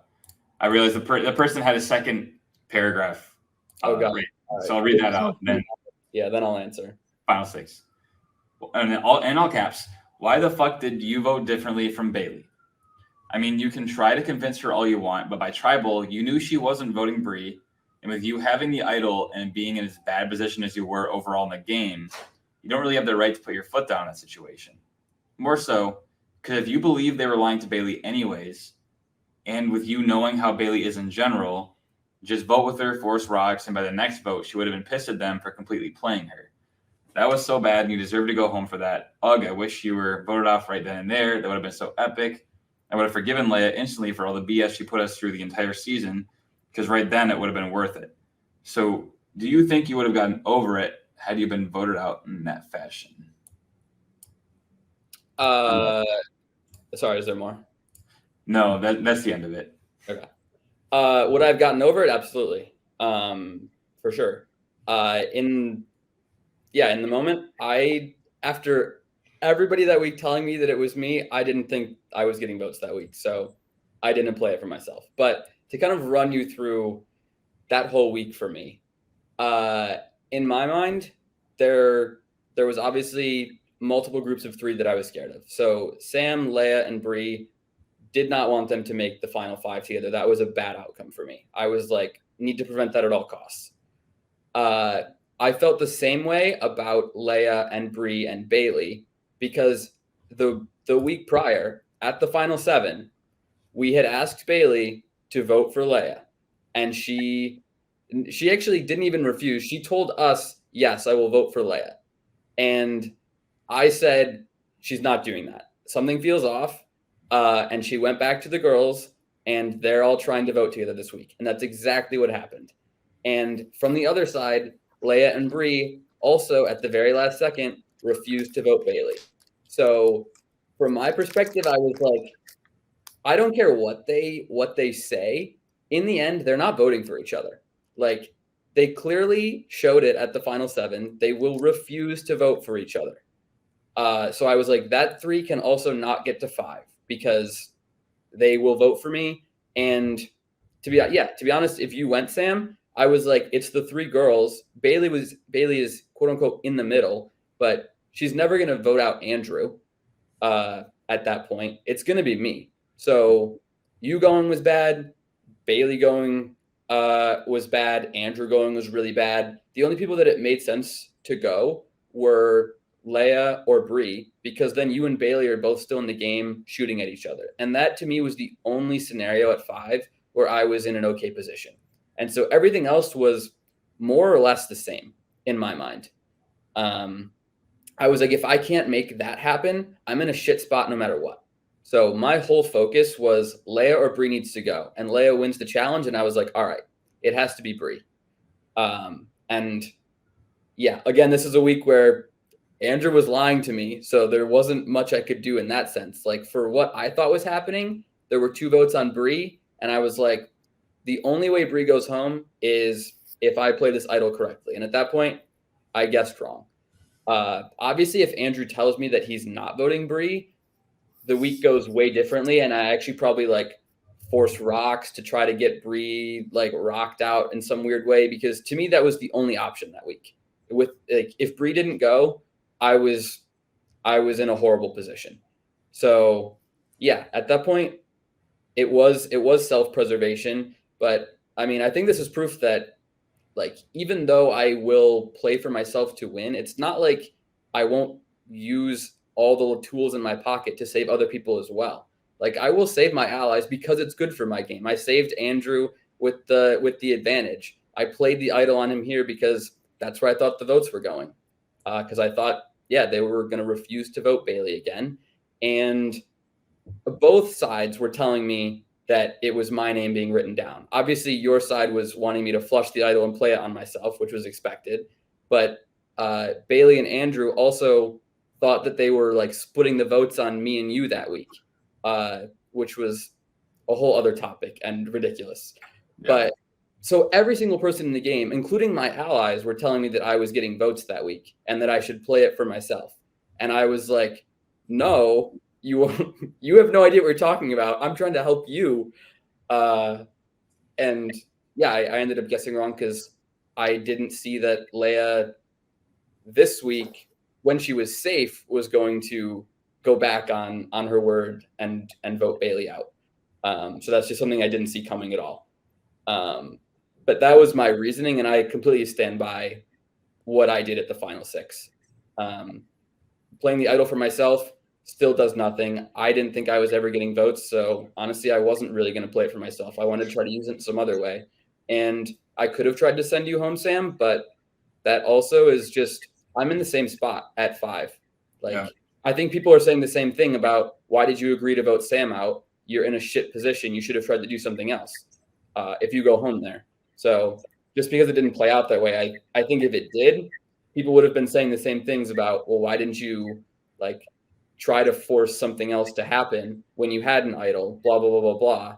I realized the person had a second paragraph. Oh god. Right. So I'll read that out. Then I'll answer. Final 6. And all caps. Why the fuck did you vote differently from Bailey? I mean, you can try to convince her all you want, but by tribal, you knew she wasn't voting Bree. And with you having the idol and being in as bad position as you were overall in the game, you don't really have the right to put your foot down in that situation. More so, because if you believe they were lying to Bailey anyways, and with you knowing how Bailey is in general, just vote with her, force rocks, and by the next vote, she would have been pissed at them for completely playing her. That was so bad, and you deserve to go home for that. Ugh, I wish you were voted off right then and there. That would have been so epic. I would have forgiven Leia instantly for all the BS she put us through the entire season, because right then it would have been worth it. So do you think you would have gotten over it had you been voted out in that fashion? Sorry, is there more? No, that's the end of it. Okay. Would I have gotten over it? Absolutely. For sure. In the moment, after everybody that week telling me that it was me, I didn't think I was getting votes that week. So I didn't play it for myself. But to kind of run you through that whole week for me, in my mind, there was obviously multiple groups of 3 that I was scared of. So Sam, Leia, and Bree did not want them to make the final 5 together. That was a bad outcome for me. I was like, need to prevent that at all costs. I felt the same way about Leia and Bree and Bailey, because the week prior at the final 7, we had asked Bailey to vote for Leia, and she actually didn't even refuse. She told us, yes, I will vote for Leia. And I said, she's not doing that. Something feels off. And she went back to the girls, and they're all trying to vote together this week. And that's exactly what happened. And from the other side, Leia and Bree also at the very last second refused to vote Bailey. So from my perspective, I was like, I don't care what they say. In the end, they're not voting for each other. Like, they clearly showed it at the final 7. They will refuse to vote for each other. So I was like, that 3 can also not get to 5, because they will vote for me. And to be honest, if you went, Sam, I was like, it's the 3 girls. Bailey is quote unquote in the middle, but she's never going to vote out Andrew. At that point, it's going to be me. So you going was bad. Bailey going was bad. Andrew going was really bad. The only people that it made sense to go were Leia or Bree, because then you and Bailey are both still in the game shooting at each other. And that to me was the only scenario at 5 where I was in an okay position. And so everything else was more or less the same in my mind. I was like, if I can't make that happen, I'm in a shit spot no matter what. So my whole focus was Leia or Bree needs to go, and Leia wins the challenge. And I was like, all right, it has to be Bree. And yeah, again, this is a week where Andrew was lying to me, so there wasn't much I could do in that sense. Like, for what I thought was happening, there were 2 votes on Bree, and I was like, the only way Bree goes home is if I play this idol correctly. And at that point, I guessed wrong. Obviously, if Andrew tells me that he's not voting Bree, the week goes way differently, and I actually probably like force rocks to try to get Bree like rocked out in some weird way, because to me that was the only option that week. With like, if Bree didn't go, I was in a horrible position. So yeah, at that point, it was self-preservation. But I mean, I think this is proof that, like, even though I will play for myself to win, it's not like I won't use all the tools in my pocket to save other people as well. Like, I will save my allies because it's good for my game. I saved Andrew with the advantage. I played the idol on him here because that's where I thought the votes were going. Because I thought, yeah, they were going to refuse to vote Bailey again. And both sides were telling me that it was my name being written down. Obviously, your side was wanting me to flush the idol and play it on myself, which was expected. But Bailey and Andrew also thought that they were like splitting the votes on me and you that week, which was a whole other topic and ridiculous. Yeah. But so every single person in the game, including my allies, were telling me that I was getting votes that week and that I should play it for myself. And I was like, no, you have no idea what you're talking about. I'm trying to help you. And yeah, I ended up guessing wrong because I didn't see that Leia this week, when she was safe, was going to go back on her word and vote Bailey out. So that's just something I didn't see coming at all. But that was my reasoning, and I completely stand by what I did at the final 6. Playing the idol for myself still does nothing. I didn't think I was ever getting votes, so honestly, I wasn't really going to play it for myself. I wanted to try to use it some other way. And I could have tried to send you home, Sam, but that also is just, I'm in the same spot at 5. Like, yeah. I think people are saying the same thing about, why did you agree to vote Sam out? you're in a shit position. You should have tried to do something else if you go home there. So just because it didn't play out that way, I think if it did, people would have been saying the same things about, well, why didn't you like try to force something else to happen when you had an idol, blah, blah, blah, blah, blah.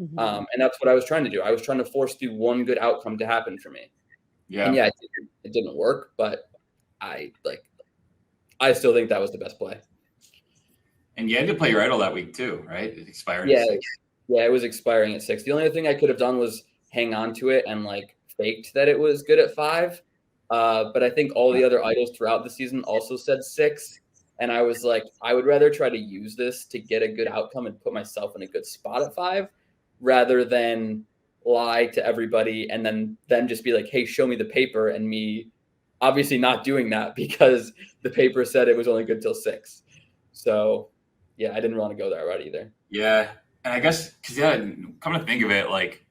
Mhm. And that's what I was trying to do. I was trying to force the one good outcome to happen for me. Yeah. And yeah, it didn't work, but I still think that was the best play. And you had to play your idol that week too, right? It expired Yeah. at 6. Yeah, it was expiring at 6. The only thing I could have done was hang on to it and like faked that it was good at 5. But I think all the other idols throughout the season also said 6. And I was like, I would rather try to use this to get a good outcome and put myself in a good spot at 5 rather than lie to everybody and then them just be like, hey, show me the paper, and me obviously not doing that because the paper said it was only good till 6. So yeah, I didn't want to go that route either. Yeah. And I guess, because, come to think of it, like,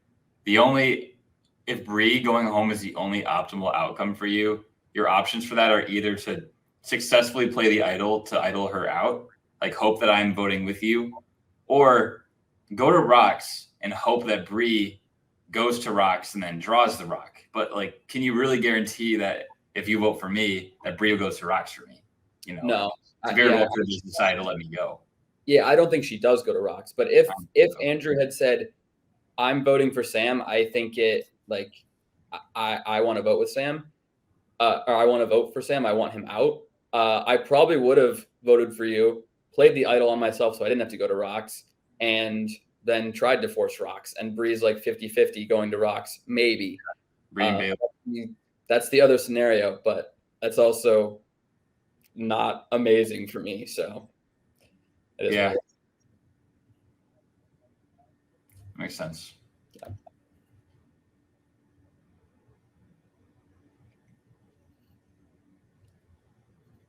if Bree going home is the only optimal outcome for you, your options for that are either to successfully play the idol to idol her out, like hope that I'm voting with you, or go to Rocks and hope that Bree goes to Rocks and then draws the rock. But, like, can you really guarantee that if you vote for me, that Bree will go to Rocks for me? You know, No. Variable could just decide to let me go. Yeah, I don't think she does go to Rocks. But if Andrew had said, I'm voting for Sam, I think it like I want to vote with Sam. Or I want to vote for Sam. I want him out. I probably would have voted for you, played the idol on myself so I didn't have to go to Rocks, and then tried to force Rocks. And Bree's like 50-50 going to Rocks, maybe. That's the other scenario, but that's also not amazing for me. So yeah. Makes sense. Yeah.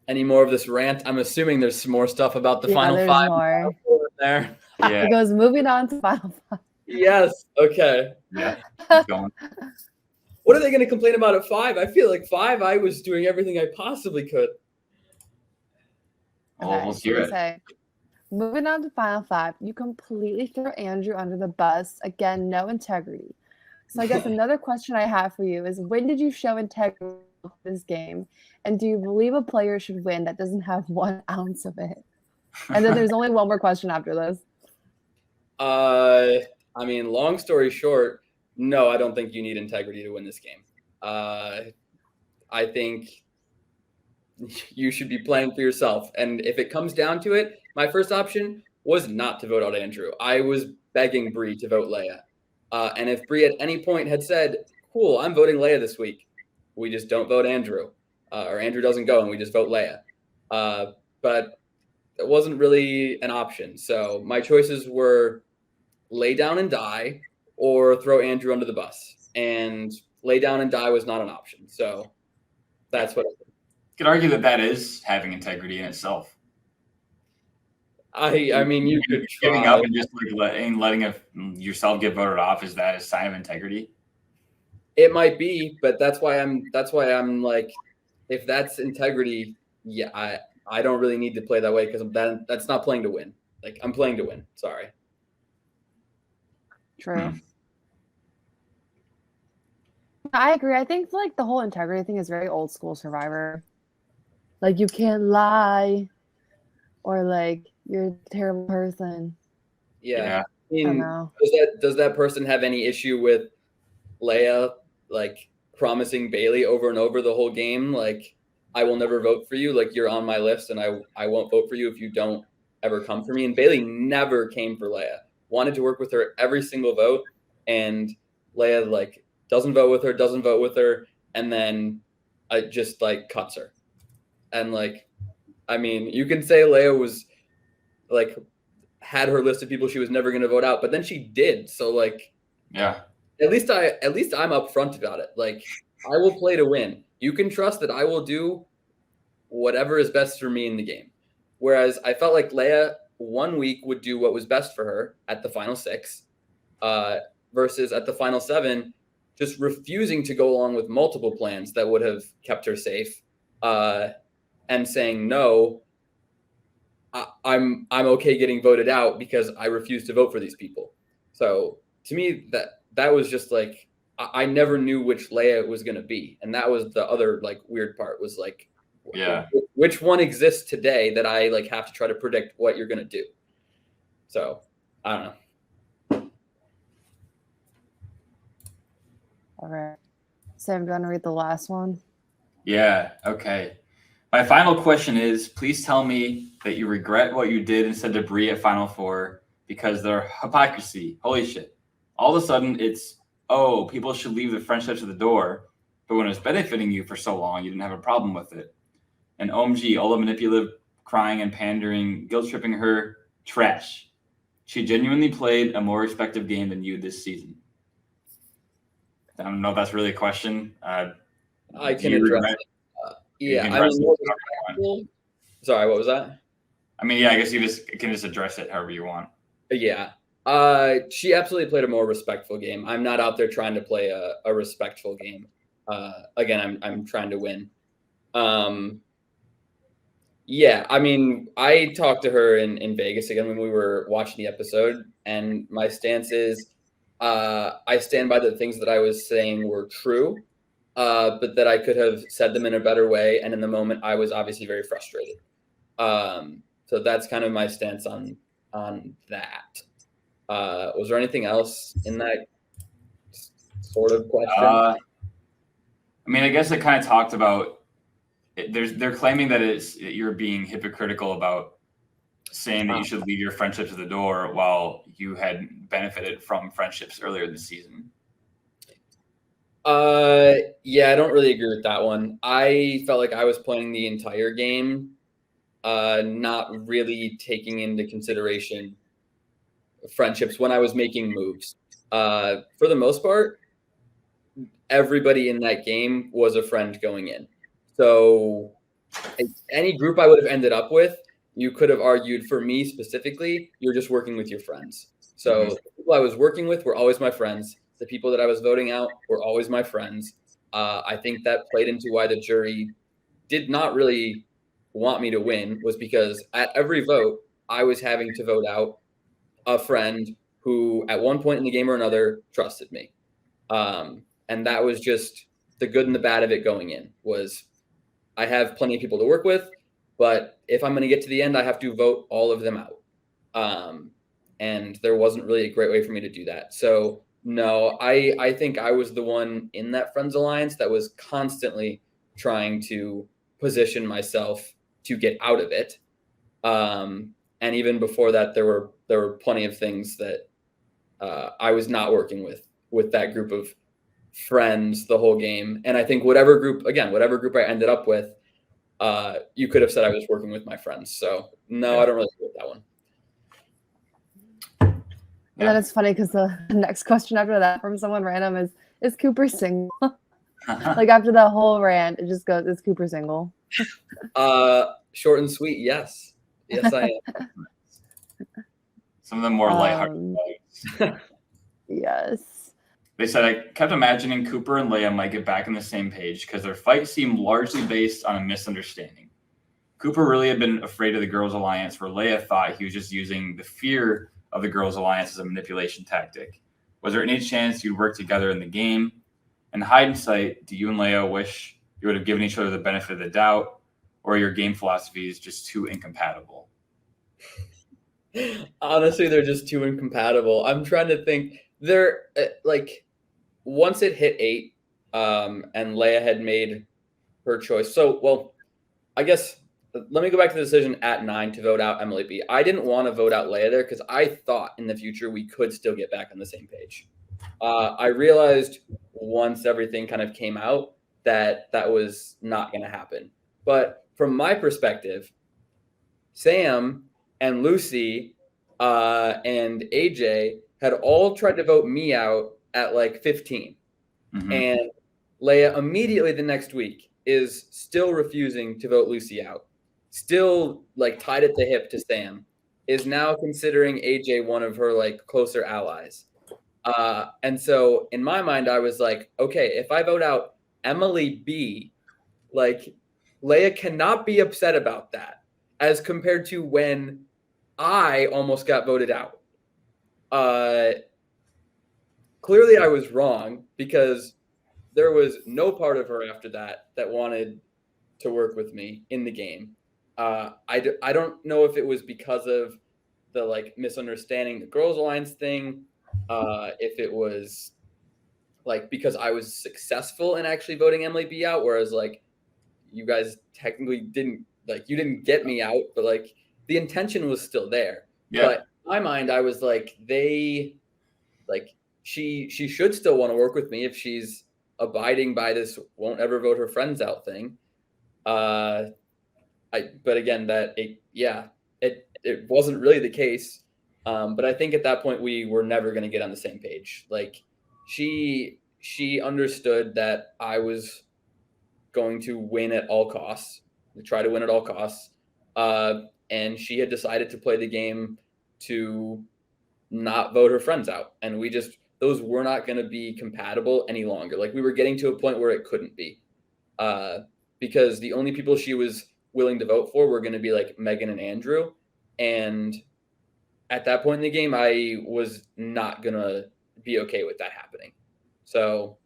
Any more of this rant? I'm assuming there's some more stuff about the final 5 more. there. Yeah. It goes moving on to final 5. Yes. Okay. Yeah. Keep going. What are they going to complain about at 5? I feel like 5, I was doing everything I possibly could. Well, let's hear it. Moving on to final 5, you completely throw Andrew under the bus. Again, no integrity. So I guess another question I have for you is, when did you show integrity in this game? And do you believe a player should win that doesn't have 1 ounce of it? And then there's only one more question after this. I mean, long story short, no, I don't think you need integrity to win this game. I think you should be playing for yourself. And if it comes down to it, my first option was not to vote out Andrew. I was begging Bree to vote Leia. And if Bree at any point had said, cool, I'm voting Leia this week, we just don't vote Andrew. Or Andrew doesn't go and we just vote Leia. But it wasn't really an option. So my choices were lay down and die or throw Andrew under the bus. And lay down and die was not an option. So that's what I did. You could argue that is having integrity in itself. I mean, you could giving up and just like letting yourself get voted off. Is that a sign of integrity? It might be, but that's why I'm like, if that's integrity, yeah, I don't really need to play that way because that's not playing to win. Like, I'm playing to win. Sorry. True. I agree. I think like the whole integrity thing is very old school Survivor. Like, you can't lie, or like you're a terrible person. Yeah. I I mean, know. does that person have any issue with Leia like promising Bailey over and over the whole game, like, I will never vote for you, like, you're on my list and I won't vote for you if you don't ever come for me? And Bailey never came for Leia, wanted to work with her every single vote, and Leia like doesn't vote with her, and then I just like cuts her. And like, I mean, you can say Leia was like had her list of people she was never going to vote out, but then she did. So like, yeah, at least I'm upfront about it. Like, I will play to win. You can trust that I will do whatever is best for me in the game. Whereas I felt like Leia 1 week would do what was best for her at the final 6, versus at the final 7, just refusing to go along with multiple plans that would have kept her safe, and saying no. I'm okay getting voted out because I refuse to vote for these people. So to me, that was just like I never knew which Leia was going to be, and that was the other like weird part was like, Yeah. which one exists today that I like have to try to predict what you're going to do. So I don't know. All right. Sam, do you want to read the last one? Yeah. Okay. My final question is, please tell me that you regret what you did and said debris at Final Four because they're hypocrisy. Holy shit. All of a sudden it's, oh, people should leave the friendships at the door. But when it was benefiting you for so long, you didn't have a problem with it. And OMG, all the manipulative, crying and pandering, guilt tripping her, trash. She genuinely played a more respective game than you this season. I don't know if that's really a question. I can address it. Yeah, I mean, sorry, what was that? I mean, yeah, I guess you can just address it however you want. Yeah. She absolutely played a more respectful game. I'm not out there trying to play a respectful game. Again, I'm trying to win. Yeah, I mean, I talked to her in Vegas again when we were watching the episode, and my stance is I stand by the things that I was saying were true, but that I could have said them in a better way. And in the moment, I was obviously very frustrated. So that's kind of my stance on that. Was there anything else in that sort of question? I mean, I guess it kind of talked about. They're claiming that you're being hypocritical about saying that you should leave your friendships at the door while you had benefited from friendships earlier in the season. Yeah, I don't really agree with that one. I felt like I was playing the entire game, not really taking into consideration friendships when I was making moves. For the most part, everybody in that game was a friend going in. So any group I would have ended up with, you could have argued for me specifically, you're just working with your friends. So the people I was working with were always my friends. The people that I was voting out were always my friends. I think that played into why the jury did not really want me to win, was because at every vote, I was having to vote out a friend who at one point in the game or another trusted me. And that was just the good and the bad of it going in. Was I have plenty of people to work with, but if I'm going to get to the end, I have to vote all of them out. And there wasn't really a great way for me to do that. So no, I think I was the one in that Friends Alliance that was constantly trying to position myself to get out of it. And even before that, there were plenty of things that I was not working with that group of friends the whole game. And I think whatever group I ended up with, you could have said I was working with my friends. So no, I don't really agree with that one. And then it's funny because the next question after that from someone random is Cooper single? Like after that whole rant, it just goes, is Cooper single? Short and sweet, yes. Yes, I am. Some of them more lighthearted. Yes. They said, I kept imagining Cooper and Leia might get back on the same page because their fight seemed largely based on a misunderstanding. Cooper really had been afraid of the Girls' Alliance, where Leia thought he was just using the fear of the Girls' Alliance as a manipulation tactic. Was there any chance you'd work together in the game? In hindsight, do you and Leia wish you would have given each other the benefit of the doubt, or your game philosophy is just too incompatible? Honestly, they're just too incompatible. I'm trying to think. They're like, once it hit 8, and Leia had made her choice. So, well, I guess let me go back to the decision at 9 to vote out Emily B. I didn't want to vote out Leia there because I thought in the future we could still get back on the same page. I realized once everything kind of came out that was not going to happen. But from my perspective, Sam and Lucy and AJ had all tried to vote me out at like 15. Mm-hmm. And Leia immediately the next week is still refusing to vote Lucy out. Still like tied at the hip to Sam, is now considering AJ one of her like closer allies. And so in my mind, I was like, okay, if I vote out Emily B, like Leia cannot be upset about that. as compared to when I almost got voted out. Clearly I was wrong because there was no part of her after that wanted to work with me in the game. I don't know if it was because of the like misunderstanding the Girls Alliance thing, if it was like because I was successful in actually voting Emily B out, whereas like you guys technically didn't, like, you didn't get me out, but like the intention was still there. Yeah. But in my mind, I was like, she should still want to work with me if she's abiding by this won't ever vote her friends out thing. But again, it wasn't really the case. But I think at that point we were never going to get on the same page. Like she understood that I was going to win at all costs, try to win at all costs. And she had decided to play the game to not vote her friends out. And those were not going to be compatible any longer. Like we were getting to a point where it couldn't be. Because the only people she was willing to vote for were going to be like Megan and Andrew. And at that point in the game, I was not going to be okay with that happening. So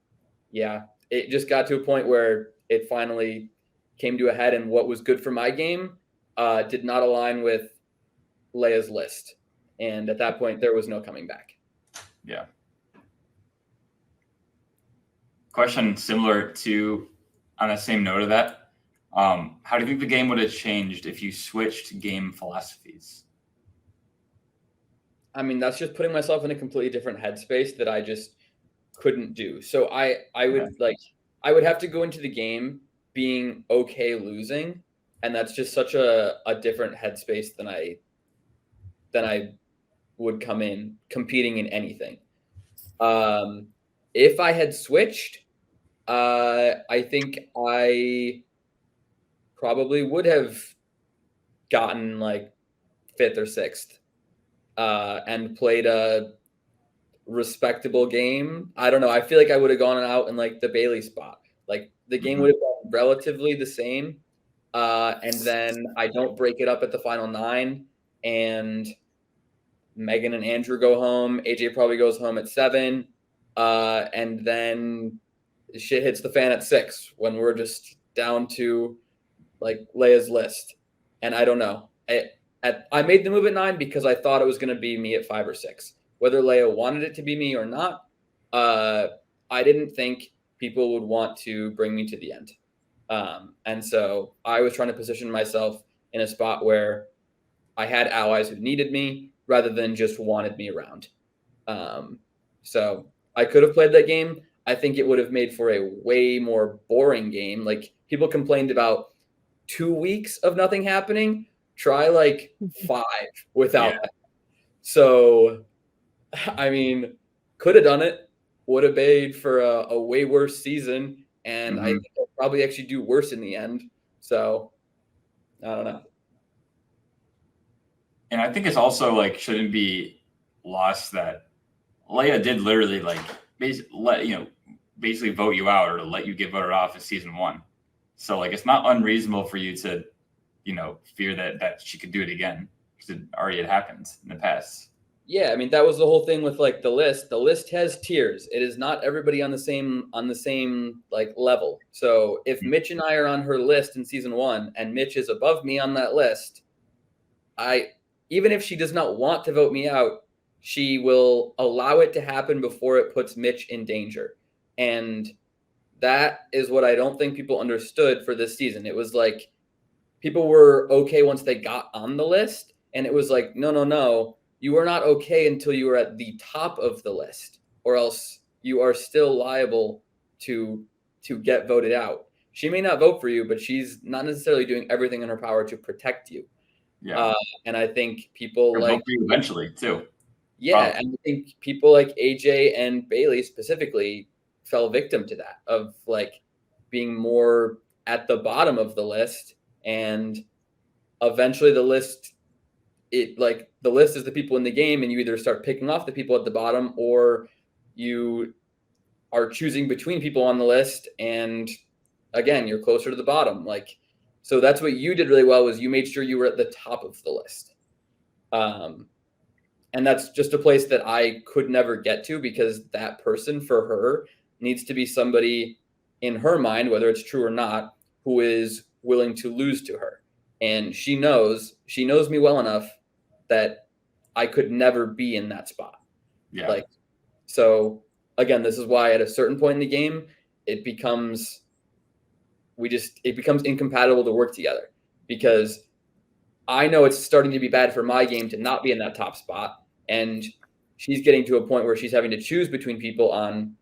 yeah, it just got to a point where it finally came to a head, and what was good for my game did not align with Leia's list. And at that point, there was no coming back. Yeah. Question similar to, on the same note of that, how do you think the game would have changed if you switched game philosophies? I mean, that's just putting myself in a completely different headspace that I just couldn't do. So I would have to go into the game being okay losing, and that's just such a different headspace than I would come in competing in anything. If I had switched, I think I probably would have gotten like 5th or 6th and played a respectable game. I don't know. I feel like I would have gone out in like the Bailey spot. Like the game would have been relatively the same. And then I don't break it up at the final 9, and Megan and Andrew go home. AJ probably goes home at 7. And then shit hits the fan at 6 when we're just down to like Leia's list. And I don't know. I made the move at 9 because I thought it was going to be me at 5 or 6. Whether Leia wanted it to be me or not, I didn't think people would want to bring me to the end. And so I was trying to position myself in a spot where I had allies who needed me rather than just wanted me around. So I could have played that game. I think it would have made for a way more boring game. Like people complained about 2 weeks of nothing happening. Try like 5 without that. So, I mean, could have done it. Would have made for a way worse season. And I think I'll probably actually do worse in the end. So, I don't know. And I think it's also like shouldn't be lost that Leia did literally like basically vote you out or let you get voted off in season 1. So like it's not unreasonable for you to, fear that she could do it again because it already had happened in the past. Yeah, I mean that was the whole thing with like the list. The list has tiers. It is not everybody on the same like level. So if Mitch and I are on her list in season 1 and Mitch is above me on that list, even if she does not want to vote me out, she will allow it to happen before it puts Mitch in danger. And that is what I don't think people understood for this season. It was like people were okay once they got on the list, and it was like, no, you are not okay until you are at the top of the list, or else you are still liable to get voted out. She may not vote for you, but she's not necessarily doing everything in her power to protect you. Yeah. And I think people They'll vote for you eventually too. Yeah, and I think people like AJ and Bailey specifically fell victim to that, of like being more at the bottom of the list, and eventually the list is the people in the game, and you either start picking off the people at the bottom or you are choosing between people on the list, and again, you're closer to the bottom. So that's what you did really well, was you made sure you were at the top of the list. And that's just a place that I could never get to, because that person, for her, needs to be somebody in her mind, whether it's true or not, who is willing to lose to her. And she knows me well enough that I could never be in that spot. Yeah. Like, so again, this is why at a certain point in the game, it becomes incompatible to work together, because I know it's starting to be bad for my game to not be in that top spot. And she's getting to a point where she's having to choose between people on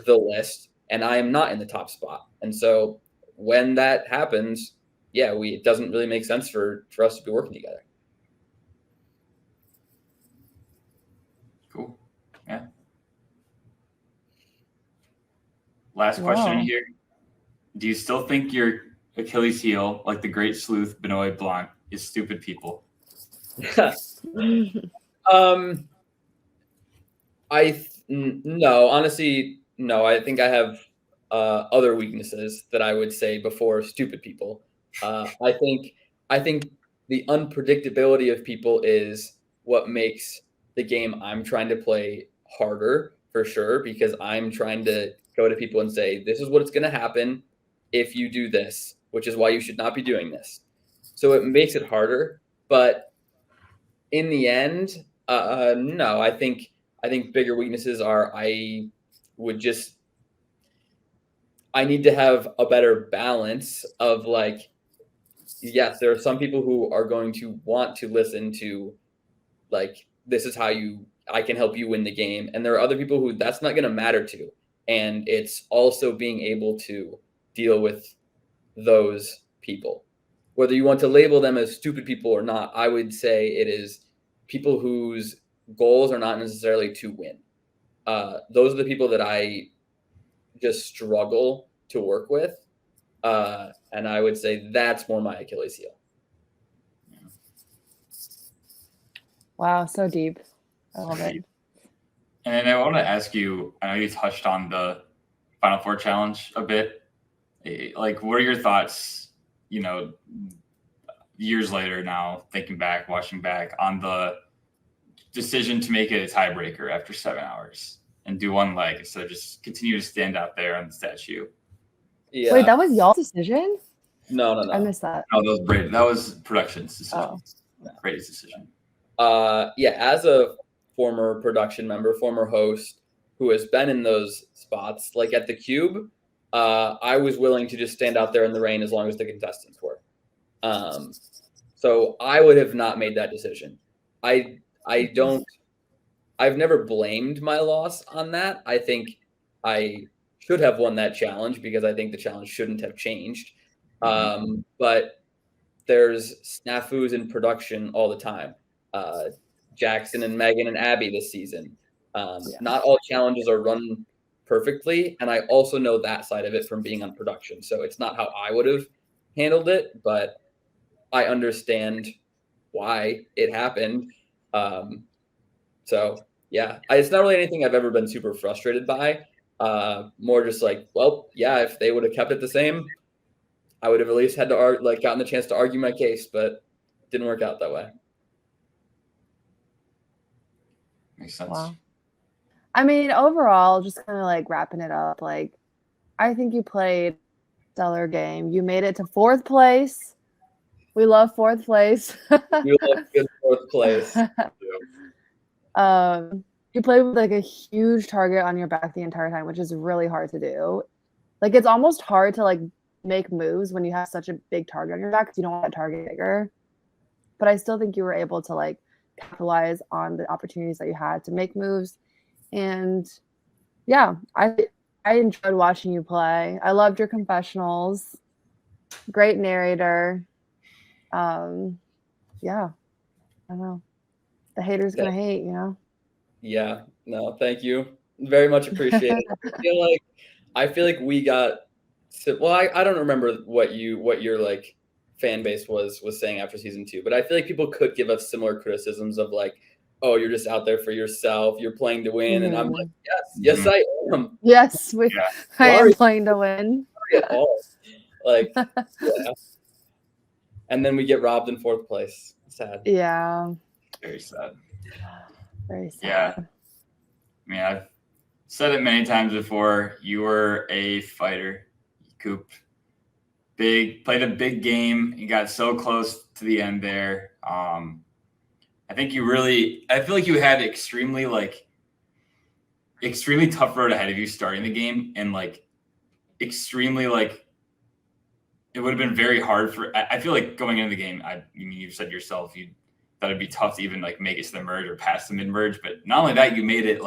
the list, and I am not in the top spot. And so when that happens, it doesn't really make sense for us to be working together. Cool. Yeah. Last question here. Do you still think your Achilles heel, like the great sleuth Benoit Blanc, is stupid people? No, honestly, no. I think I have other weaknesses that I would say before stupid people. I think the unpredictability of people is what makes the game I'm trying to play harder, for sure, because I'm trying to go to people and say, this is what's going to happen if you do this, which is why you should not be doing this. So it makes it harder. But in the end, no, I think bigger weaknesses are I need to have a better balance of, like, yes, there are some people who are going to want to listen to, like, this is how I can help you win the game. And there are other people who that's not going to matter to. And it's also being able to deal with those people. Whether you want to label them as stupid people or not, I would say it is people whose goals are not necessarily to win. Those are the people that I just struggle to work with. And I would say that's more my Achilles heel. Wow, so deep. I love it. And then I want to ask you, I know you touched on the Final Four challenge a bit. Like, what are your thoughts, years later now, thinking back, watching back, on the decision to make it a tiebreaker after 7 hours and do one leg instead of just continue to stand out there on the statue? Yeah. Wait, that was y'all's decision? No. I missed that. No, that was production's decision. Oh. Brady's decision. As a former production member, former host who has been in those spots, like at the Cube, I was willing to just stand out there in the rain as long as the contestants were. So I would have not made that decision. I've never blamed my loss on that. I think I should have won that challenge because I think the challenge shouldn't have changed. But there's snafus in production all the time. Jackson and Megan and Abby this season. Not all challenges are run perfectly. And I also know that side of it from being on production. So it's not how I would have handled it, but I understand why it happened. So yeah, it's not really anything I've ever been super frustrated by. More just like, well, yeah, if they would have kept it the same, I would have at least had to gotten the chance to argue my case, but it didn't work out that way. Makes sense. Wow. I mean, overall, just kind of like wrapping it up, like, I think you played a stellar game. You made it to 4th place. We love 4th place. You love good 4th place. You played with like a huge target on your back the entire time, which is really hard to do. Like, it's almost hard to like make moves when you have such a big target on your back because you don't want that target bigger. But I still think you were able to like capitalize on the opportunities that you had to make moves. And yeah, I enjoyed watching you play. I loved your confessionals. Great narrator. Yeah, I don't know. The haters gonna hate, Yeah, no, thank you. Very much appreciated. I feel like we got, well, I don't remember what your like fan base was saying after season 2, but I feel like people could give us similar criticisms of like, oh, you're just out there for yourself, you're playing to win. And I'm like, yes, I am. Yes, I am playing to win. Like, yeah. and then we get robbed in 4th place. Sad. Yeah. Very sad. Very sad. Yeah. I mean, I've said it many times before. You were a fighter, Coop. Played a big game. You got so close to the end there. I feel like you had extremely tough road ahead of you starting the game, and extremely it would have been very hard I feel like going into the game, you said yourself you thought it'd be tough to even make it to the merge or past the mid merge, but not only that, you made it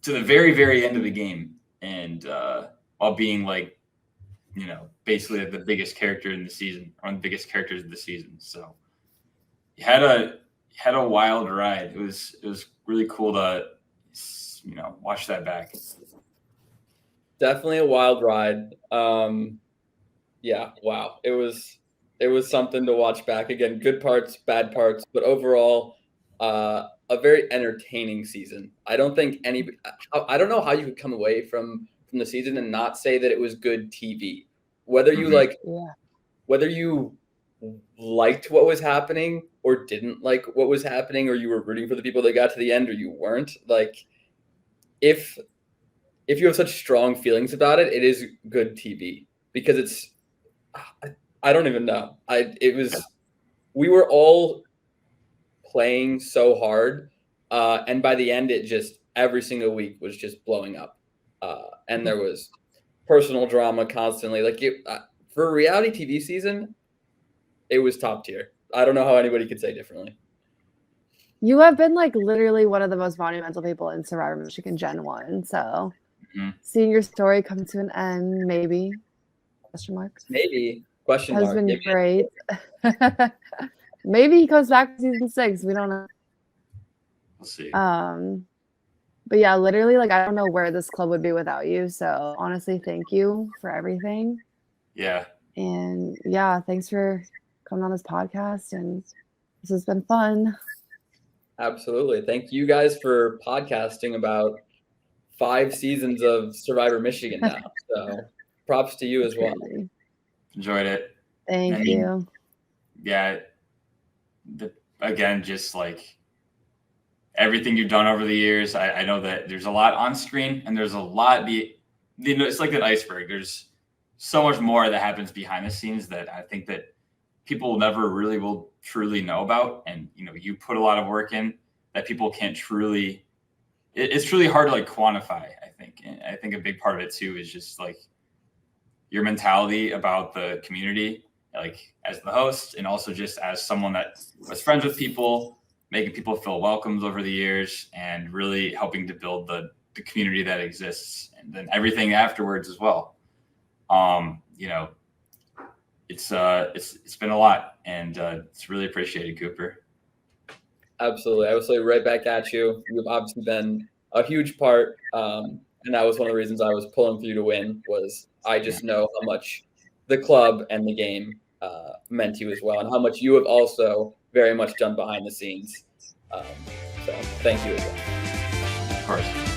to the very, very end of the game, and while being basically the biggest character in the season, one of the biggest characters of the season. So you had a wild ride. It was really cool to watch that back. Definitely a wild ride. Yeah, wow. It was something to watch back again. Good parts, bad parts, but overall, a very entertaining season. I don't know how you could come away from the season and not say that it was good TV. Whether you whether you liked what was happening or didn't like what was happening, or you were rooting for the people that got to the end or you weren't, if you have such strong feelings about it, it is good TV, because I don't even know. We were all playing so hard, and by the end, every single week was just blowing up, and there was personal drama constantly. For a reality TV season, it was top tier. I don't know how anybody could say differently. You have been literally one of the most monumental people in Survivor Michigan Gen 1. So seeing your story come to an end, maybe, question mark. Maybe, question has mark. Been great. Maybe he comes back to season 6. We don't know. We'll see. But yeah, literally, I don't know where this club would be without you. So honestly, thank you for everything. Yeah. And yeah, thanks for coming on this podcast. And this has been fun. Absolutely. Thank you guys for podcasting about 5 seasons of Survivor Michigan now. So props to you as well. Enjoyed it. Thank you. Yeah. Again, just everything you've done over the years. I know that there's a lot on screen, and there's a lot it's like an iceberg. There's so much more that happens behind the scenes that I think that people never really will truly know about. And you put a lot of work in that people can't truly. It's truly hard to quantify, I think. And I think a big part of it too is just your mentality about the community, as the host, and also just as someone that was friends with people, making people feel welcomed over the years, and really helping to build the community that exists, and then everything afterwards as well. It's been a lot, and it's really appreciated, Cooper. Absolutely. I will say right back at you. You've obviously been a huge part, and that was one of the reasons I was pulling for you to win. Was I just know how much the club and the game meant to you as well, and how much you have also very much done behind the scenes. So thank you as well. Of course.